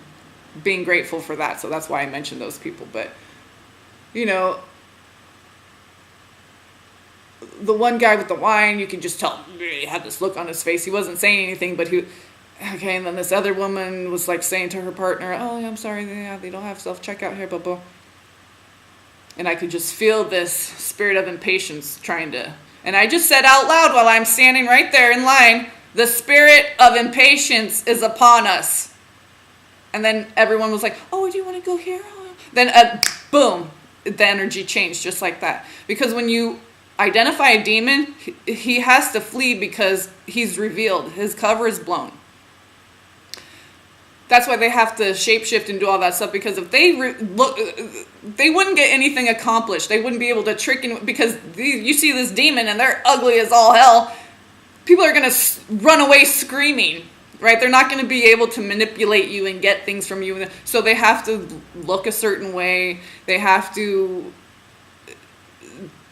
being grateful for that. So that's why I mentioned those people. But, the one guy with the wine, you can just tell he had this look on his face. He wasn't saying anything, but okay. And then this other woman was like saying to her partner, "Oh, I'm sorry, they don't have self-checkout here, blah, blah." And I could just feel this spirit of impatience and I just said out loud while I'm standing right there in line, "The spirit of impatience is upon us." And then everyone was like, "Oh, do you want to go here?" Then, boom, the energy changed just like that. Because when you identify a demon, he has to flee because he's revealed. His cover is blown. That's why they have to shapeshift and do all that stuff, because if they they wouldn't get anything accomplished. They wouldn't be able to trick because you see this demon and they're ugly as all hell. People are going to run away screaming, right? They're not going to be able to manipulate you and get things from you. So they have to look a certain way. They have to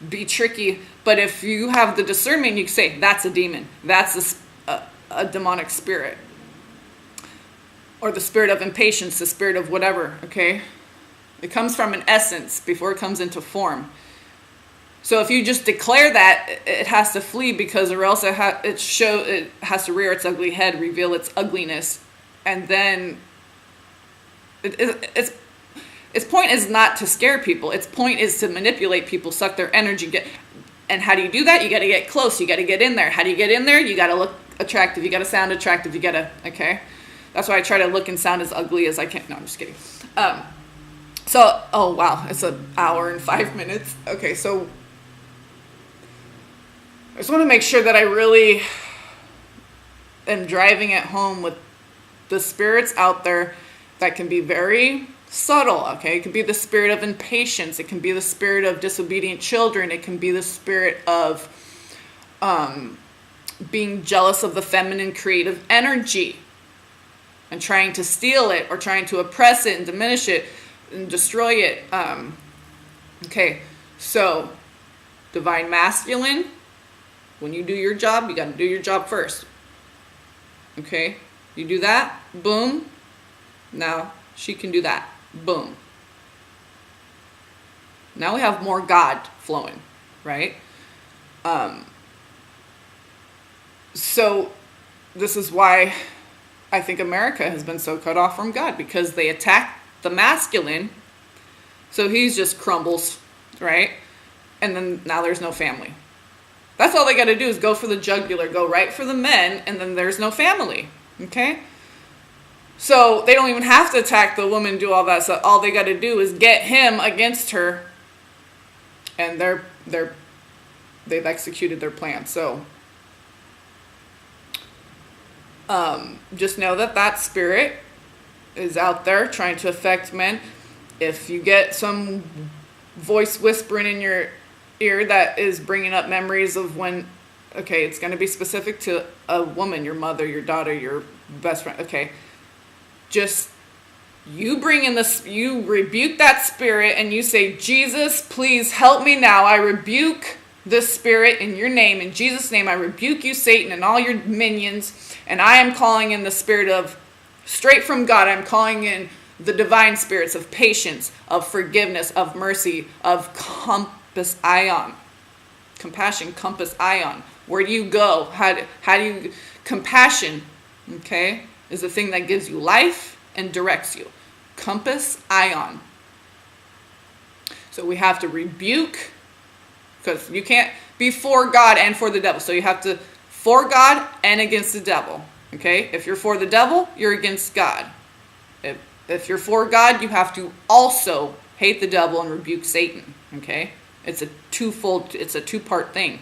be tricky. But if you have the discernment, you can say, "That's a demon. That's a demonic spirit." Or the spirit of impatience, the spirit of whatever, okay? It comes from an essence before it comes into form. So if you just declare that, it has to flee, because or else it has to rear its ugly head, reveal its ugliness. And then its point is not to scare people. Its point is to manipulate people, suck their energy. And how do you do that? You got to get close. You got to get in there. How do you get in there? You got to look attractive. You got to sound attractive. You got to, okay? That's why I try to look and sound as ugly as I can. No, I'm just kidding. Oh wow, it's an hour and 5 minutes. Okay, so I just want to make sure that I really am driving it home with the spirits out there that can be very subtle, okay? It can be the spirit of impatience. It can be the spirit of disobedient children. It can be the spirit of being jealous of the feminine creative energy and trying to steal it or trying to oppress it and diminish it and destroy it. Okay, so divine masculine, When you do your job, you got to do your job first. Okay? You do that, boom. Now she can do that, boom. Now we have more God flowing, right? So this is why I think America has been so cut off from God, because they attack the masculine, so he's just crumbles, right? And then now there's no family. That's all they got to do is go for the jugular, go right for the men, and then there's no family, okay? So they don't even have to attack the woman, do all that stuff. All they got to do is get him against her, and they've executed their plan. So just know that spirit is out there trying to affect men. If you get some voice whispering in your ear that is bringing up memories of when, okay, it's going to be specific to a woman, your mother, your daughter, your best friend, okay, just you bring in this, you rebuke that spirit and you say, Jesus, please help me now. I rebuke this spirit in your name. In Jesus' name, I rebuke you, Satan, and all your minions. And I am calling in the spirit of, straight from God, I'm calling in the divine spirits of patience, of forgiveness, of mercy, of compass ion. Compassion, compass ion. Where do you go? How do you, compassion, okay, is the thing that gives you life and directs you. Compass ion. So we have to rebuke, because you can't be for God and for the devil. So you have to for God and against the devil. Okay? If you're for the devil, you're against God. If you're for God, you have to also hate the devil and rebuke Satan. Okay? It's a two-part thing.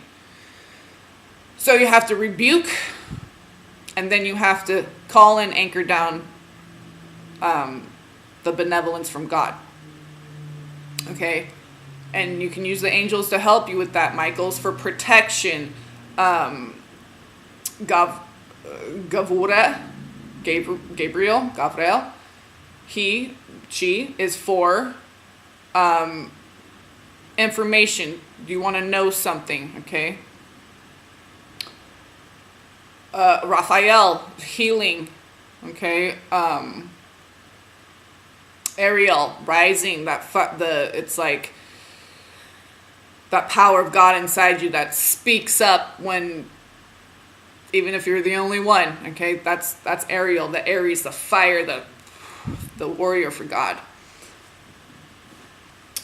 So you have to rebuke, and then you have to call and anchor down the benevolence from God. Okay? And you can use the angels to help you with that, Michaels, for protection. Gavura, Gabriel, she is for information. Do you want to know something? Okay. Raphael, healing. Okay. Ariel, rising. It's like that power of God inside you that speaks up when, even if you're the only one, okay, that's Ariel, the Aries, the fire, the warrior for God.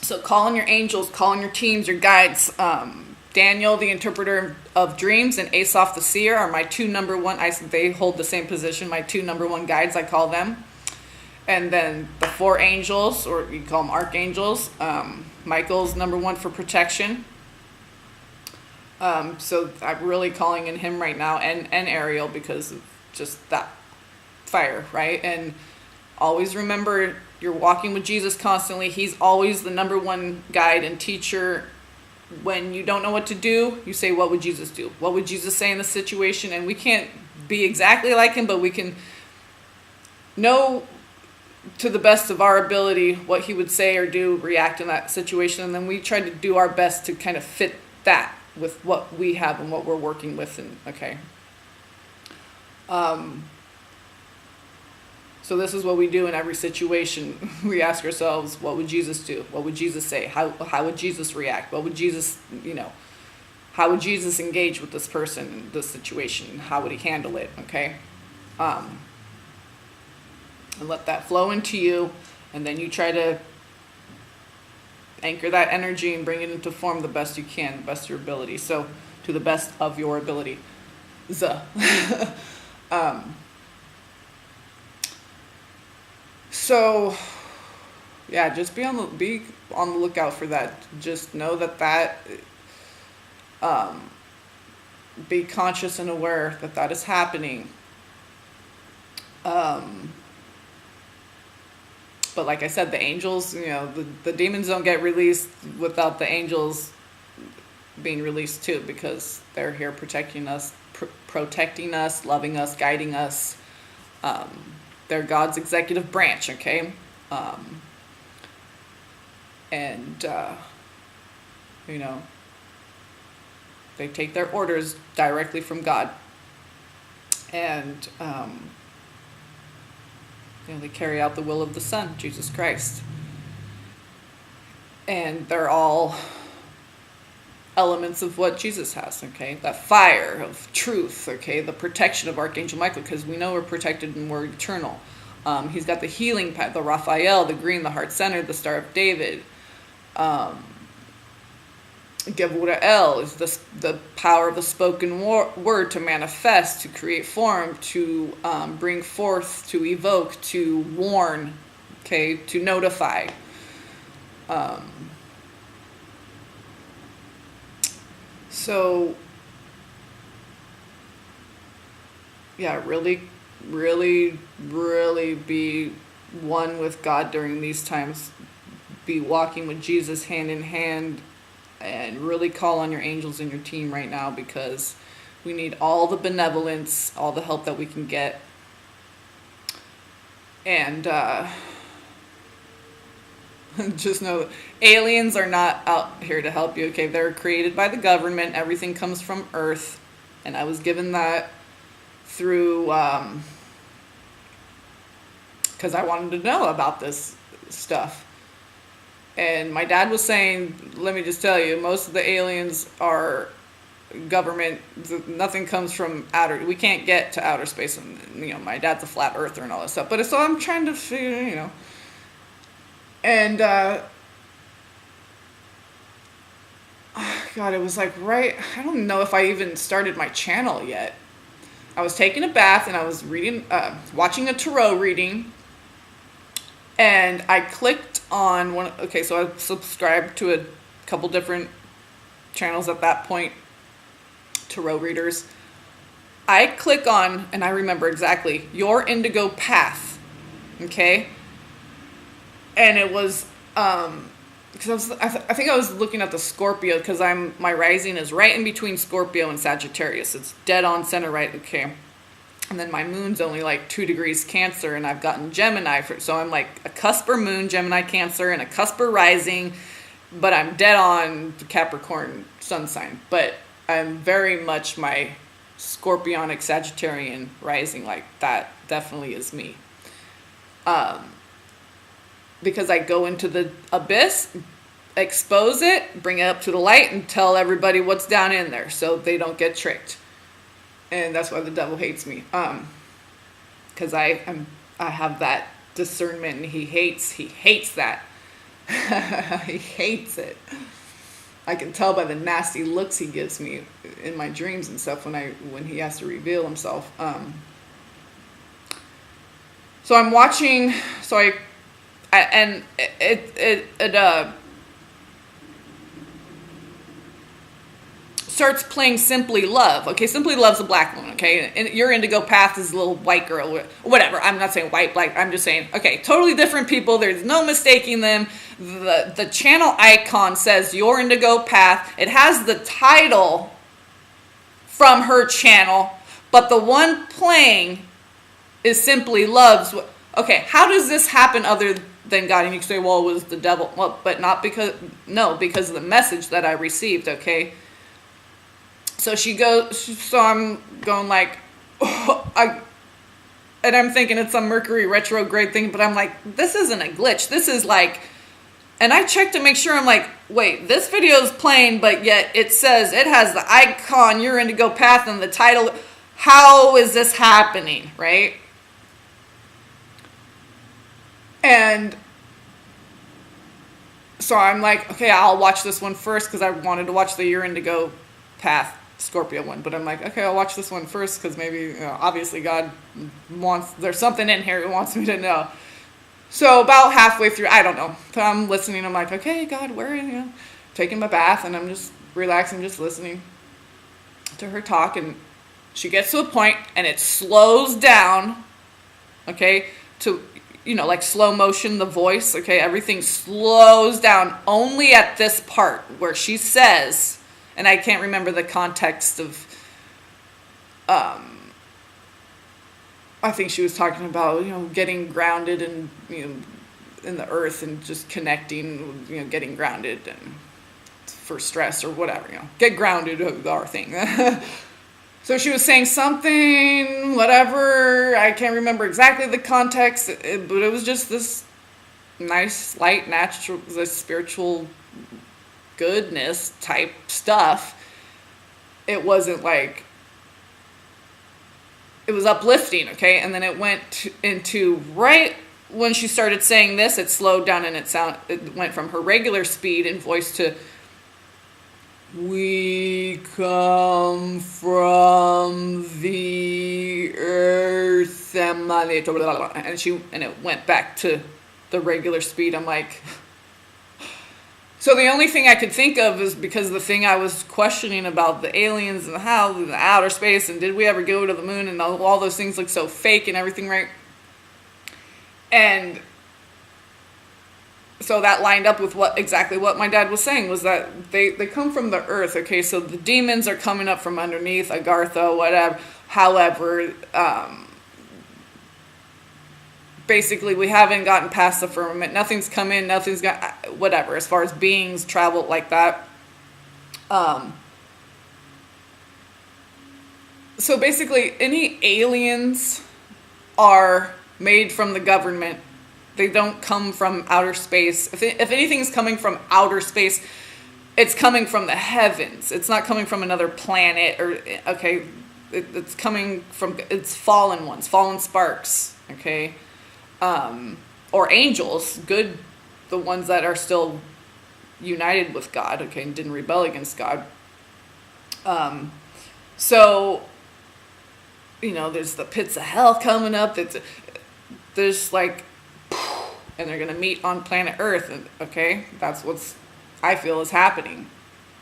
So call on your angels, call on your teams, your guides. Daniel, the interpreter of dreams, and Asaph, the seer, are my two number one. They hold the same position. My two number one guides, I call them. And then the four angels, or you call them archangels. Michael's number one for protection. So I'm really calling in him right now, and Ariel, because of just that fire, right? And always remember, you're walking with Jesus constantly. He's always the number one guide and teacher. When you don't know what to do, you say, what would Jesus do? What would Jesus say in the situation? And we can't be exactly like him, but we can know to the best of our ability what he would say or do, react in that situation. And then we try to do our best to kind of fit that with what we have and what we're working with. And okay. So this is what we do in every situation. We ask ourselves, what would Jesus do? What would Jesus say? How would Jesus react? What would Jesus, how would Jesus engage with this person in this situation? How would he handle it? Okay. And let that flow into you, and then you try to anchor that energy and bring it into form the best you can, the best of your ability. So, to the best of your ability. So, yeah, just be on the lookout for that. Just know that be conscious and aware that is happening. But like I said, the angels, the demons don't get released without the angels being released too, because they're here protecting us, loving us, guiding us. They're God's executive branch, okay? They take their orders directly from God. And, they carry out the will of the Son, Jesus Christ. And they're all elements of what Jesus has, okay? That fire of truth, okay? The protection of Archangel Michael, because we know we're protected and we're eternal. He's got the healing path, the Raphael, the green, the heart center, the Star of David. Gevurah is the power of the spoken word to manifest, to create form, to bring forth, to evoke, to warn, okay, to notify. So, yeah, really, really, really be one with God during these times. Be walking with Jesus hand in hand, and really call on your angels and your team right now, because we need all the benevolence, all the help that we can get. And just know that aliens are not out here to help you, okay? They're created by the government. Everything comes from Earth. And I was given that through, because I wanted to know about this stuff. And my dad was saying, let me just tell you, most of the aliens are government. Nothing comes from outer. We can't get to outer space. And, my dad's a flat earther and all that stuff. But so I'm trying to figure, And, God, it was like I don't know if I even started my channel yet. I was taking a bath and I was watching a tarot reading. And I clicked on one. Okay, so I subscribed to a couple different channels at that point, tarot readers. I click on, and I remember exactly, Your Indigo Path. Okay? And it was, because I think I was looking at the Scorpio, because my rising is right in between Scorpio and Sagittarius. It's dead on center right, okay? And then my moon's only like 2 degrees Cancer, and I've gotten Gemini. So I'm like a cusper moon, Gemini, Cancer, and a cusper rising, but I'm dead on Capricorn sun sign. But I'm very much my Scorpionic Sagittarian rising, like that definitely is me. Because I go into the abyss, expose it, bring it up to the light, and tell everybody what's down in there so they don't get tricked. And that's why the devil hates me. Because I have that discernment, and he hates that. He hates it. I can tell by the nasty looks he gives me in my dreams and stuff when he has to reveal himself. So I'm watching. So and it starts playing Simply Love. Okay, Simply Love's a black woman, okay? And Your Indigo Path is a little white girl. Whatever, I'm not saying white, black. I'm just saying, okay, totally different people. There's no mistaking them. The channel icon says Your Indigo Path. It has the title from her channel, but the one playing is Simply Love's. Okay, how does this happen other than God? And you can say, well, it was the devil. Well, but not because of the message that I received, okay? So so I'm going like, and I'm thinking it's some Mercury retrograde thing, but I'm like, this isn't a glitch. This is like, and I checked to make sure. I'm like, wait, this video is playing, but yet it says it has the icon, Your Indigo Path, and the title. How is this happening, right? And so I'm like, okay, I'll watch this one first, because I wanted to watch the Your Indigo Path Scorpio one, but I'm like, okay, I'll watch this one first, because maybe, obviously God there's something in here he wants me to know. So about halfway through, I don't know, so I'm listening. I'm like, okay, God, where are you? Taking my bath, and I'm just relaxing, just listening to her talk. And she gets to a point, and it slows down, okay, to, like slow motion, the voice, okay, everything slows down only at this part where she says, and I can't remember the context of, I think she was talking about, getting grounded and, in the earth, and just connecting, getting grounded. And for stress or whatever, get grounded, our thing. So she was saying something, whatever, I can't remember exactly the context, but it was just this nice, light, natural, spiritual goodness type stuff. It wasn't like, it was uplifting, okay? And then it went into, right when she started saying this, it slowed down and it went from her regular speed and voice to, we come from the earth, and it went back to the regular speed. I'm like, so the only thing I could think of is because the thing I was questioning about the aliens and how the outer space and did we ever go to the moon and all those things look so fake and everything, right? And so that lined up with exactly what my dad was saying, was that they come from the earth, okay? So the demons are coming up from underneath, Agartha, whatever. However, basically we haven't gotten past the firmament. Nothing's come in, nothing's got, whatever, as far as beings travel like that. So basically any aliens are made from the government. They don't come from outer space. If anything's coming from outer space, it's coming from the heavens. It's not coming from another planet it's coming from, it's fallen ones, fallen sparks, okay? Or angels, good, the ones that are still united with God, okay, and didn't rebel against God. So, there's the pits of hell coming up. There's like, and they're going to meet on planet Earth, okay? That's what's, I feel, is happening.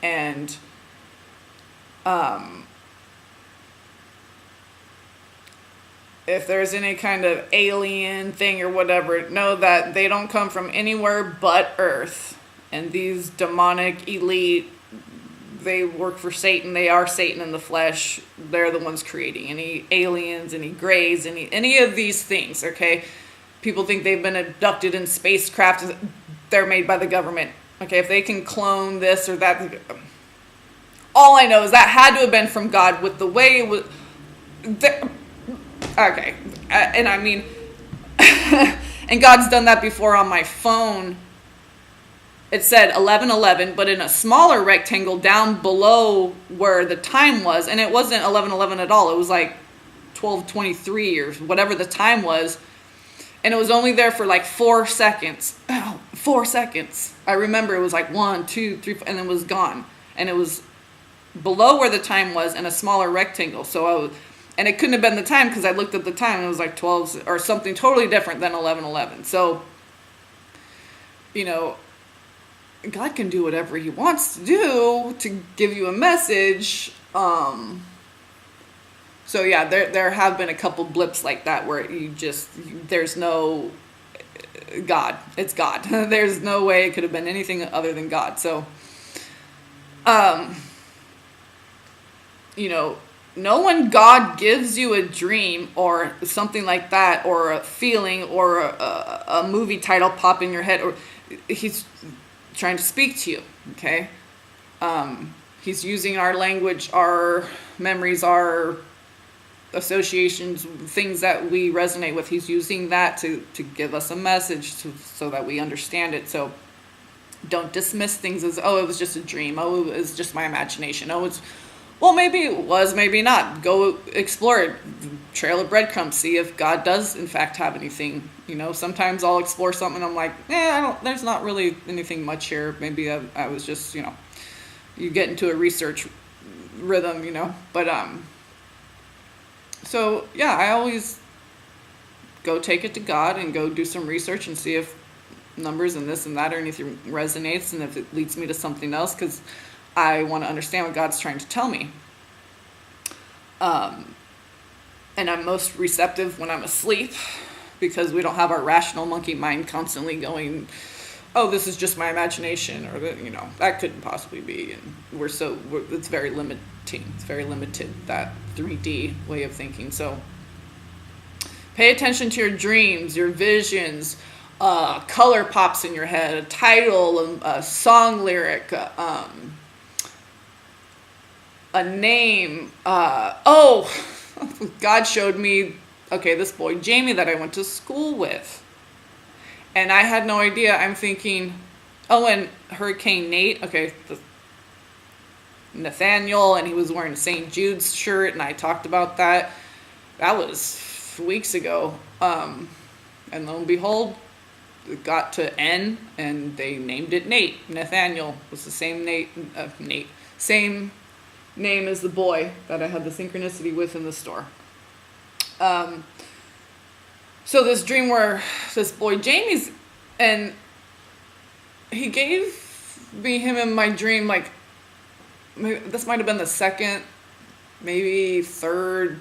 And, if there's any kind of alien thing or whatever, know that they don't come from anywhere but Earth. And these demonic elite, they work for Satan. They are Satan in the flesh. They're the ones creating any aliens, any greys, any of these things, okay? People think they've been abducted in spacecraft. They're made by the government. Okay, if they can clone this or that. All I know is that had to have been from God with the way it was. Okay, and I mean, and God's done that before on my phone. It said 11:11, but in a smaller rectangle down below where the time was, and it wasn't 11:11 at all. It was like 12:23 or whatever the time was. And it was only there for like 4 seconds. 4 seconds. I remember it was like 1, 2, 3, and then it was gone. And it was below where the time was in a smaller rectangle. So and it couldn't have been the time because I looked at the time and it was like 12 or something totally different than 11:11. So, God can do whatever he wants to do to give you a message. So yeah, there have been a couple blips like that where there's no God. It's God. There's no way it could have been anything other than God. So, when God gives you a dream or something like that, or a feeling, or a movie title pop in your head, or he's trying to speak to you, okay? He's using our language, our memories, our associations, things that we resonate with. He's using that to give us a message so that we understand it. So don't dismiss things as, it was just a dream. It was just my imagination. Maybe it was, maybe not. Go explore it. Trail of breadcrumbs. See if God does, in fact, have anything. Sometimes I'll explore something and I'm like, there's not really anything much here. Maybe I was just, you get into a research rhythm, But, so, yeah, I always go take it to God and go do some research and see if numbers and this and that or anything resonates and if it leads me to something else, because I want to understand what God's trying to tell me. And I'm most receptive when I'm asleep, because we don't have our rational monkey mind constantly going, this is just my imagination, or that couldn't possibly be. And it's very limiting. It's very limited, that 3D way of thinking. So pay attention to your dreams, your visions. color pops in your head, a title, a song lyric, a name. God showed me, okay, this boy Jamie that I went to school with. And I had no idea. I'm thinking, oh, and Hurricane Nate, okay, Nathaniel, and he was wearing a St. Jude's shirt, and I talked about that. That was weeks ago. And lo and behold, it got to N, and they named it Nate. Nathaniel was the same same name as the boy that I had the synchronicity with in the store. So this dream where this boy Jamie's, and he gave me him in my dream, like, this might have been the second, maybe third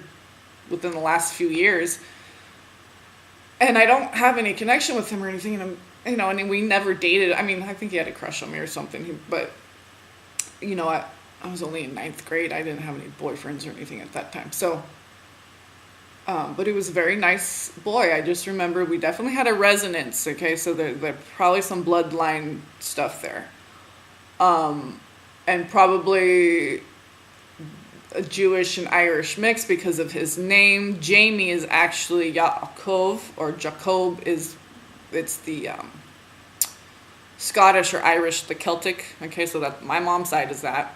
within the last few years. And I don't have any connection with him or anything. And and we never dated. I mean, I think he had a crush on me or something. But, I was only in 9th grade. I didn't have any boyfriends or anything at that time. So, but he was a very nice boy. I just remember we definitely had a resonance. Okay, so there probably some bloodline stuff there. And probably a Jewish and Irish mix because of his name. Jamie is actually Yaakov, or Jacob it's the Scottish or Irish, the Celtic. Okay, so that my mom's side is that.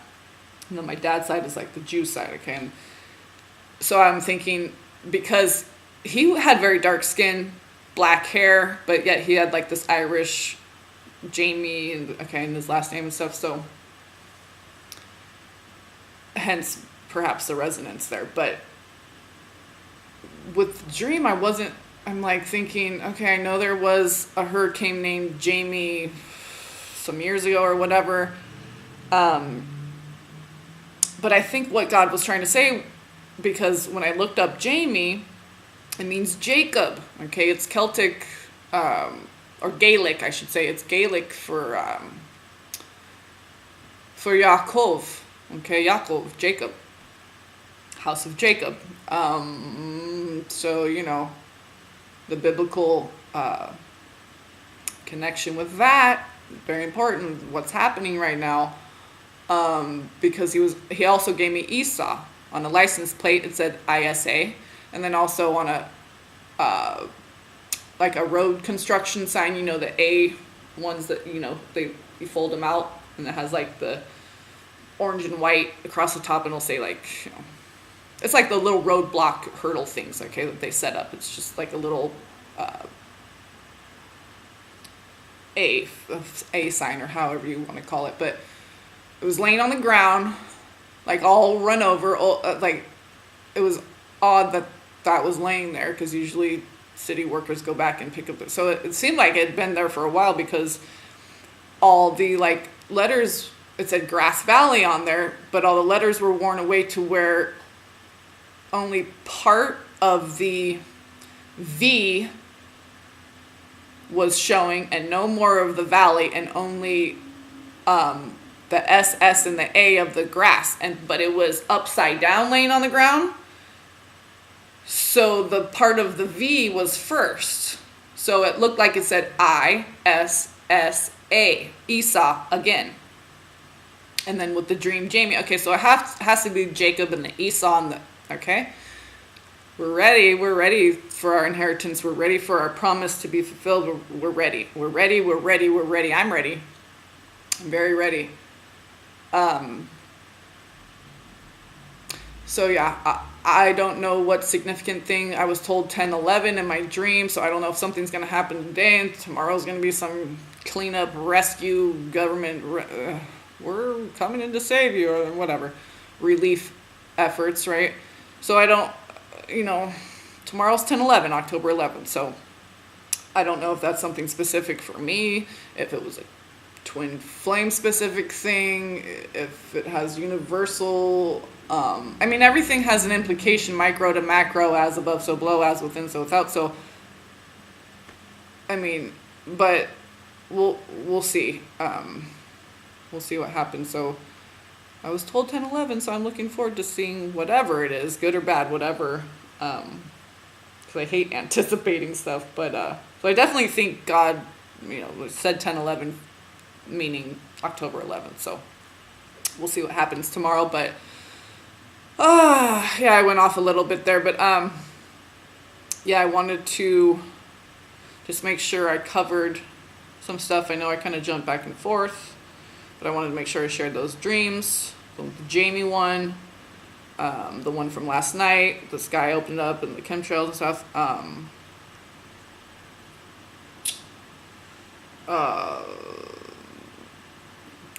And then my dad's side is like the Jew side, okay? And so I'm thinking, because he had very dark skin, black hair, but yet he had like this Irish Jamie, and his last name and stuff, so hence perhaps the resonance there. But with the dream, I'm like thinking, okay, I know there was a hurricane named Jamie some years ago or whatever, but I think what God was trying to say, because when I looked up Jamie, it means Jacob. Okay, it's Celtic, or Gaelic, I should say. It's Gaelic for Yaakov. Okay, Yaakov, Jacob, house of Jacob. So the biblical connection with that, very important. What's happening right now? Because he also gave me Esau. On a license plate, it said ISA, and then also on a like a road construction sign, the A ones that you fold them out, and it has like the orange and white across the top, and it'll say like, it's like the little roadblock hurdle things, okay, that they set up. It's just like a little A sign, or however you want to call it, but it was laying on the ground, like all run over, like it was odd that was laying there, because usually city workers go back and pick up so it seemed like it had been there for a while, because all the like letters, it said Grass Valley on there, but all the letters were worn away to where only part of the V was showing and no more of the valley, and only the SS and the A of the grass, but it was upside down laying on the ground. So the part of the V was first. So it looked like it said ISSA, Esau again. And then with the dream Jamie. Okay, so it has to be Jacob and the Esau and the, okay? We're ready for our inheritance. We're ready for our promise to be fulfilled. We're ready. I'm ready. I'm very ready. So yeah, I don't know what significant thing. I was told 10/11 in my dream, so I don't know if something's going to happen today, and tomorrow's going to be some cleanup, rescue, government, we're coming in to save you, or whatever, relief efforts, right? So I don't, tomorrow's 10/11, October 11th, so I don't know if that's something specific for me, if it was a twin flame specific thing, if it has universal, everything has an implication, micro to macro, as above so below, as within so without, so but we'll see. We'll see what happens. So I was told 10/11, so I'm looking forward to seeing whatever it is, good or bad, whatever because I hate anticipating stuff. But so I definitely think God, said 10/11, meaning October 11th. So we'll see what happens tomorrow. But yeah, I went off a little bit there. But yeah, I wanted to just make sure I covered some stuff. I know I kind of jumped back and forth, but I wanted to make sure I shared those dreams. The Jamie one, the one from last night, the sky opened up and the chemtrails and stuff.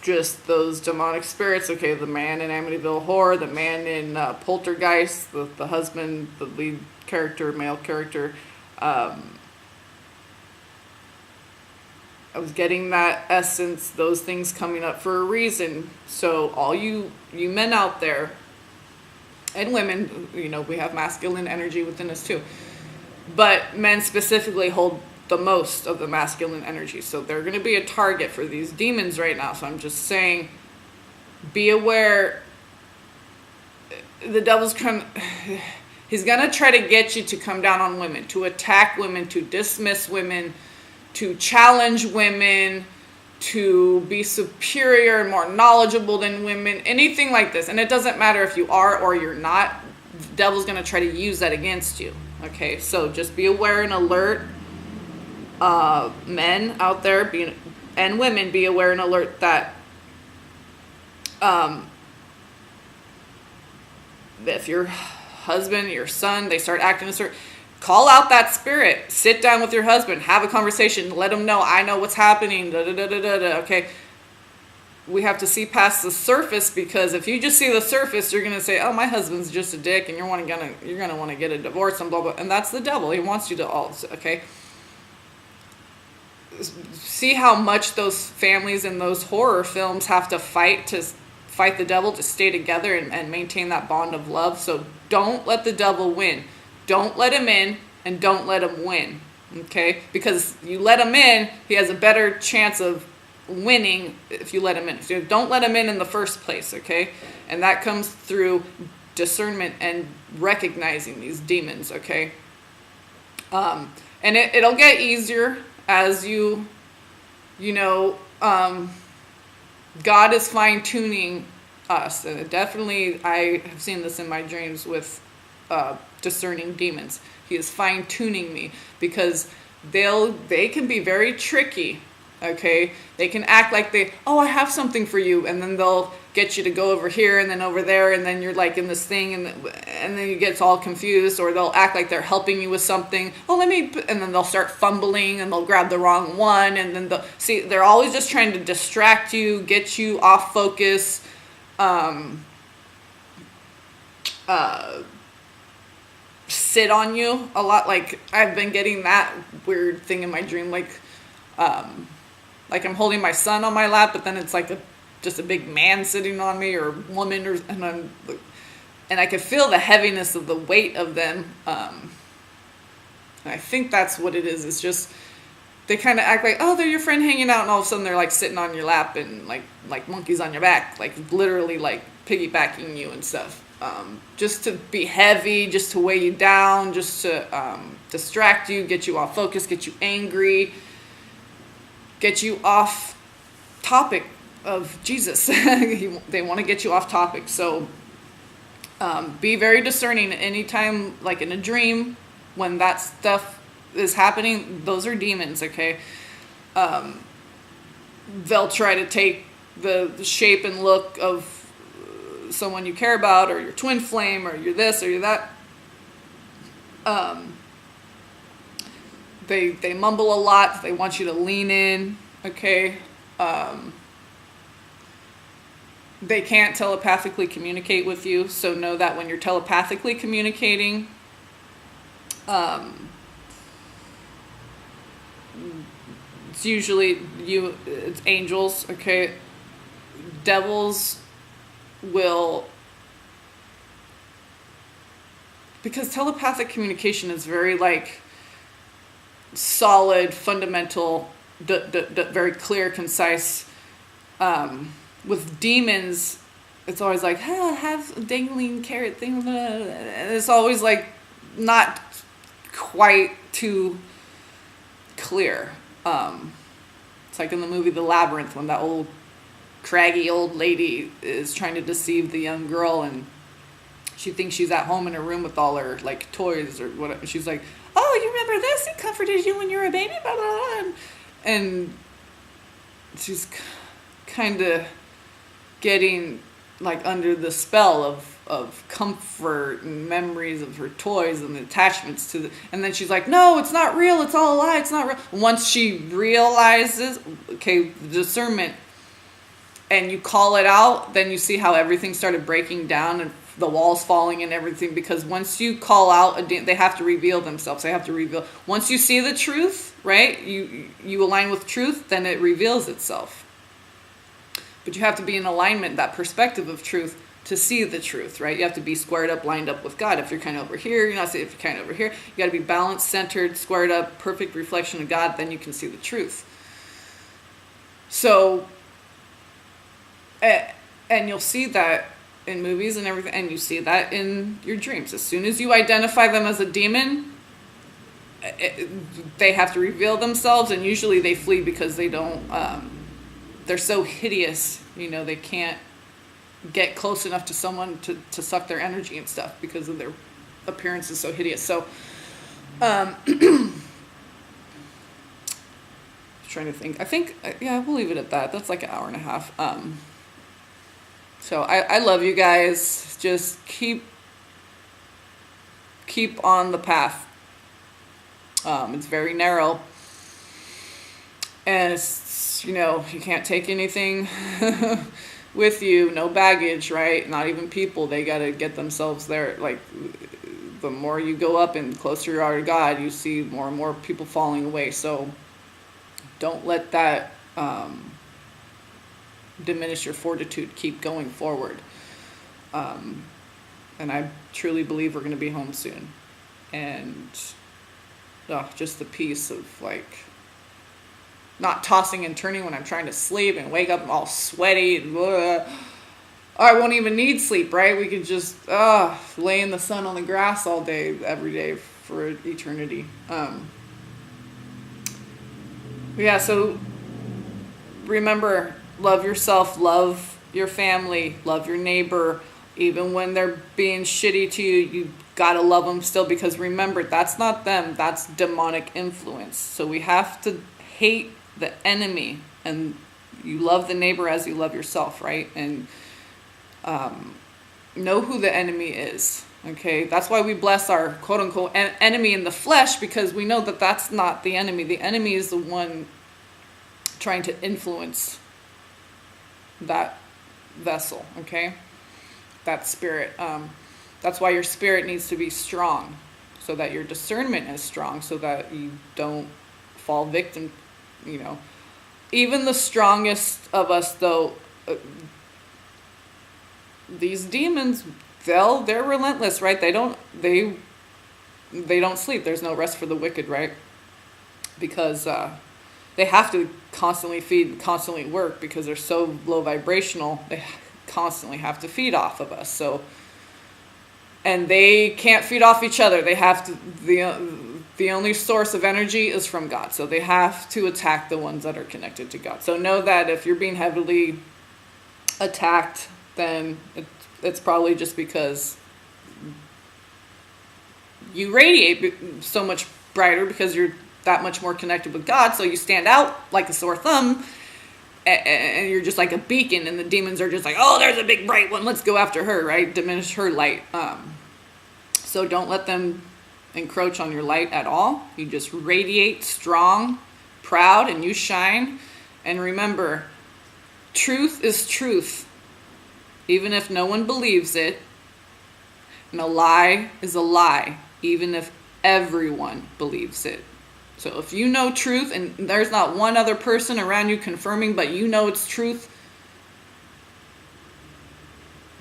Just those demonic spirits. Okay, the man in Amityville Horror, the man in Poltergeist, the husband, the lead character, male character. I was getting that essence, those things coming up for a reason. So all you men out there, and women, we have masculine energy within us too. But men specifically hold the most of the masculine energy. So they're going to be a target for these demons right now. So I'm just saying, be aware. The devil's he's going to try to get you to come down on women, to attack women, to dismiss women, to challenge women, to be superior and more knowledgeable than women, anything like this. And it doesn't matter if you are or you're not. The devil's going to try to use that against you. Okay, so just be aware and alert. Men out there and women, be aware and alert that if your husband, your son, they start acting a certain, call out that spirit. Sit down with your husband, have a conversation, let him know, I know what's happening. Okay, we have to see past the surface, because if you just see the surface, you're gonna say, "Oh, my husband's just a dick," and you're gonna want to get a divorce and blah blah. And that's the devil. He wants you to all okay. See how much those families in those horror films have to fight the devil to stay together and maintain that bond of love. So don't let the devil win. Don't let him in, and don't let him win. Okay? Because you let him in, he has a better chance of winning if you let him in. So don't let him in the first place, okay? And that comes through discernment and recognizing these demons, okay? And it'll get easier as God is fine-tuning us. And definitely, I have seen this in my dreams with discerning demons. He is fine-tuning me, because they can be very tricky, okay? They can act like I have something for you, and then they'll get you to go over here and then over there, and then you're like in this thing, and then you get all confused, or they'll act like they're helping you with something. And then they'll start fumbling, and they'll grab the wrong one, and then they're always just trying to distract you, get you off focus, sit on you a lot. Like, I've been getting that weird thing in my dream, like I'm holding my son on my lap, but then it's like just a big man sitting on me, or woman, and I could feel the heaviness of the weight of them. And I think that's what it is. It's just, they kind of act like, oh, they're your friend hanging out, and all of a sudden they're like sitting on your lap and like monkeys on your back, like literally like piggybacking you and stuff. Just to be heavy, just to weigh you down, just to distract you, get you off focus, get you angry, get you off topic of Jesus. They want to get you off topic. So be very discerning anytime, like in a dream, when that stuff is happening. Those are demons, okay? They'll try to take the shape and look of someone you care about, or your twin flame, or you're this or you're that. They mumble a lot. They want you to lean in, okay? They can't telepathically communicate with you, so know that when you're telepathically communicating, it's usually it's angels, okay? Devils will, because telepathic communication is very like solid, fundamental, very clear, concise. With demons, it's always like, have a dangling carrot thing, and it's always like not quite too clear. It's like in the movie The Labyrinth when that old craggy old lady is trying to deceive the young girl, and she thinks she's at home in her room with all her like toys or whatever. She's like, "Oh, you remember this? It comforted you when you were a baby." Blah, blah, blah. And she's kind of getting like under the spell of comfort and memories of her toys and the attachments to the, and then she's like, "No, it's not real, it's all a lie, it's not real." Once she realizes, okay, discernment, and you call it out, then you see how everything started breaking down and the walls falling and everything, because once you call out, they have to reveal themselves. They have to reveal. Once you see the truth, right, you align with truth, then it reveals itself. But you have to be in alignment, that perspective of truth, to see the truth, right? You have to be squared up, lined up with God. If you're kind of over here, you're not. If you're kind of over here, you got to be balanced, centered, squared up, perfect reflection of God. Then you can see the truth. So, and you'll see that in movies and everything, and you see that in your dreams. As soon as you identify them as a demon, they have to reveal themselves, and usually they flee because they don't. They're so hideous, they can't get close enough to someone to suck their energy and stuff because of their appearance is so hideous. So, trying to think. I think, we'll leave it at that. That's like an hour and a half. So I love you guys. Just keep on the path. It's very narrow. And it's, you can't take anything with you, no baggage, right? Not even people. They got to get themselves there. Like, the more you go up and closer you are to God, you see more and more people falling away. So don't let that diminish your fortitude. Keep going forward. And I truly believe we're going to be home soon. And just the peace of, like, not tossing and turning when I'm trying to sleep and wake up all sweaty and blah. I won't even need sleep, right? We could just lay in the sun on the grass all day, every day for eternity. So remember, love yourself, love your family, love your neighbor. Even when they're being shitty to you, you gotta love them still, because remember, that's not them, that's demonic influence. So we have to hate the enemy, and you love the neighbor as you love yourself, right? And know who the enemy is, okay? That's why we bless our quote-unquote enemy in the flesh, because we know that that's not the enemy. The enemy is the one trying to influence that vessel, okay? That spirit. That's why your spirit needs to be strong, so that your discernment is strong, so that you don't fall victim. Even the strongest of us, though, these demons, they're relentless, right? They don't sleep. There's no rest for the wicked, right? Because they have to constantly feed, constantly work, because they're so low vibrational. They constantly have to feed off of us. So, and they can't feed off each other. They have to. The only source of energy is from God. So they have to attack the ones that are connected to God. So know that if you're being heavily attacked, then it's probably just because you radiate so much brighter, because you're that much more connected with God. So you stand out like a sore thumb, and you're just like a beacon, and the demons are just like, oh, there's a big bright one, let's go after her, right? Diminish her light. So don't let them encroach on your light at all. You just radiate strong, proud, and you shine. And remember, truth is truth, even if no one believes it. And a lie is a lie, even if everyone believes it. So if you know truth, and there's not one other person around you confirming, but you know it's truth,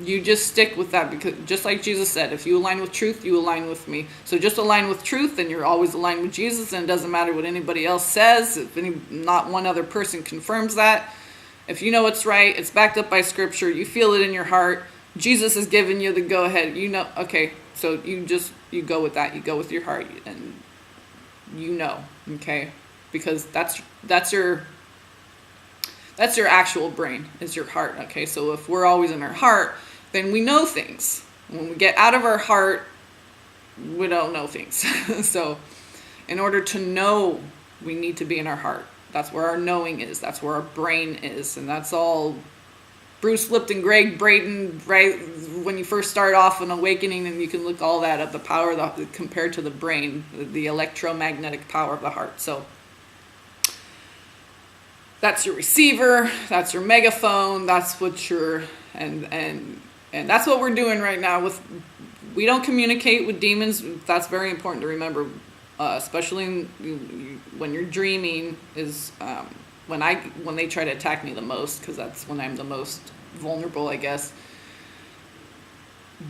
you just stick with that, because just like Jesus said, if you align with truth, you align with me. So just align with truth, and you're always aligned with Jesus, and it doesn't matter what anybody else says. If not one other person confirms that. If you know it's right, it's backed up by scripture, you feel it in your heart, Jesus has given you the go ahead, okay, So you go with that. You go with your heart, and okay, because that's your actual brain, is your heart. Okay, so if we're always in our heart, then we know things. When we get out of our heart, we don't know things. So in order to know, we need to be in our heart. That's where our knowing is. That's where our brain is. And that's all Bruce Lipton, Greg Braden, right? When you first start off an awakening, and you can look all that up, the power of compared to the brain, the electromagnetic power of the heart. So that's your receiver, that's your megaphone, that's what and that's what we're doing right now. We don't communicate with demons. That's very important to remember, especially when you're dreaming, is when they try to attack me the most, because that's when I'm the most vulnerable, I guess.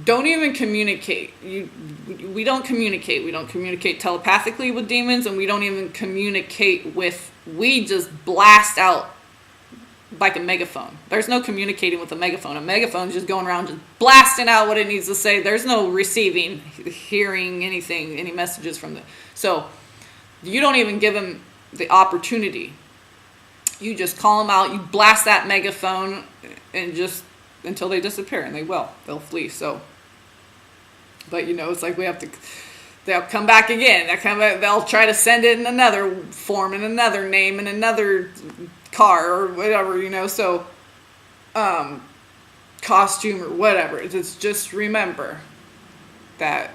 Don't even communicate. We don't communicate. We don't communicate telepathically with demons, and we don't even communicate we just blast out like a megaphone. There's no communicating with a megaphone. A megaphone is just going around just blasting out what it needs to say. There's no receiving, hearing anything, any messages from the... So you don't even give them the opportunity. You just call them out. You blast that megaphone, and just until they disappear, and they'll flee. So, but it's like they'll come back again. They'll try to send it in another form, in another name, in another car, or whatever, so costume or whatever. It's just remember that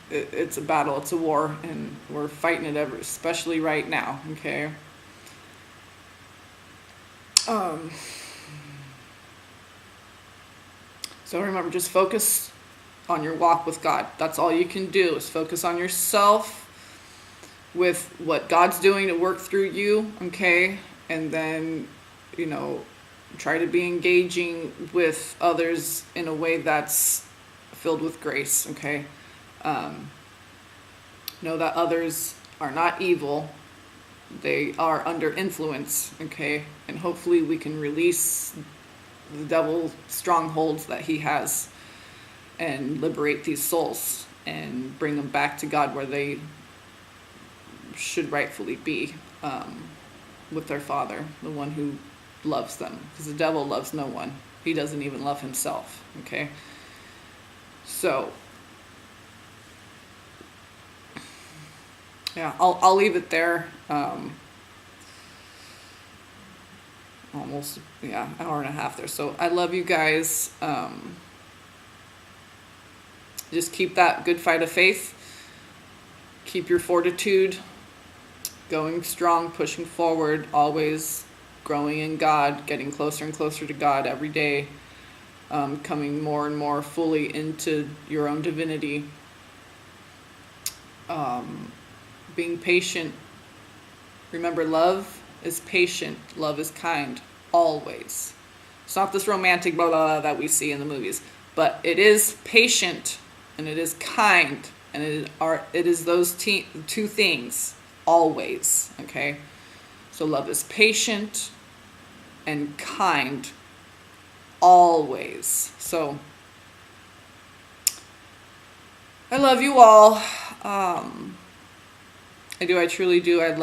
it's a battle, it's a war, and we're fighting it especially right now, okay? So remember, just focus on your walk with God. That's all you can do, is focus on yourself, with what God's doing to work through you, okay? And then, try to be engaging with others in a way that's filled with grace, okay? Know that others are not evil. They are under influence, okay? And hopefully we can release the devil strongholds that he has, and liberate these souls and bring them back to God, where they should rightfully be, with their Father, the one who loves them. Because the devil loves no one. He doesn't even love himself, okay? So, yeah, I'll leave it there. Almost, hour and a half there. So I love you guys. Just keep that good fight of faith. Keep your fortitude, going strong, pushing forward, always growing in God, getting closer and closer to God every day, coming more and more fully into your own divinity, being patient. Remember, love is patient, love is kind, always. It's not this romantic blah, blah, blah that we see in the movies, but it is patient, and it is kind, and it is those two things, always, okay? So love is patient and kind, always. So I love you all. I truly do. I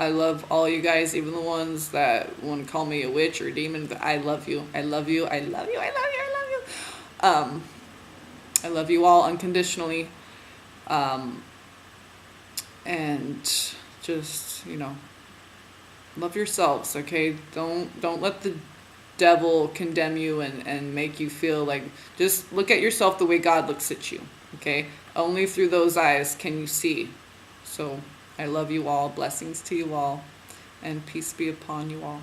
love all you guys, even the ones that want to call me a witch or a demon. I love you. I love you. I love you. I love you. I love you. I love you all unconditionally. And just, love yourselves, okay? Don't let the devil condemn you and make you feel like, just look at yourself the way God looks at you, okay? Only through those eyes can you see. So I love you all. Blessings to you all, and peace be upon you all.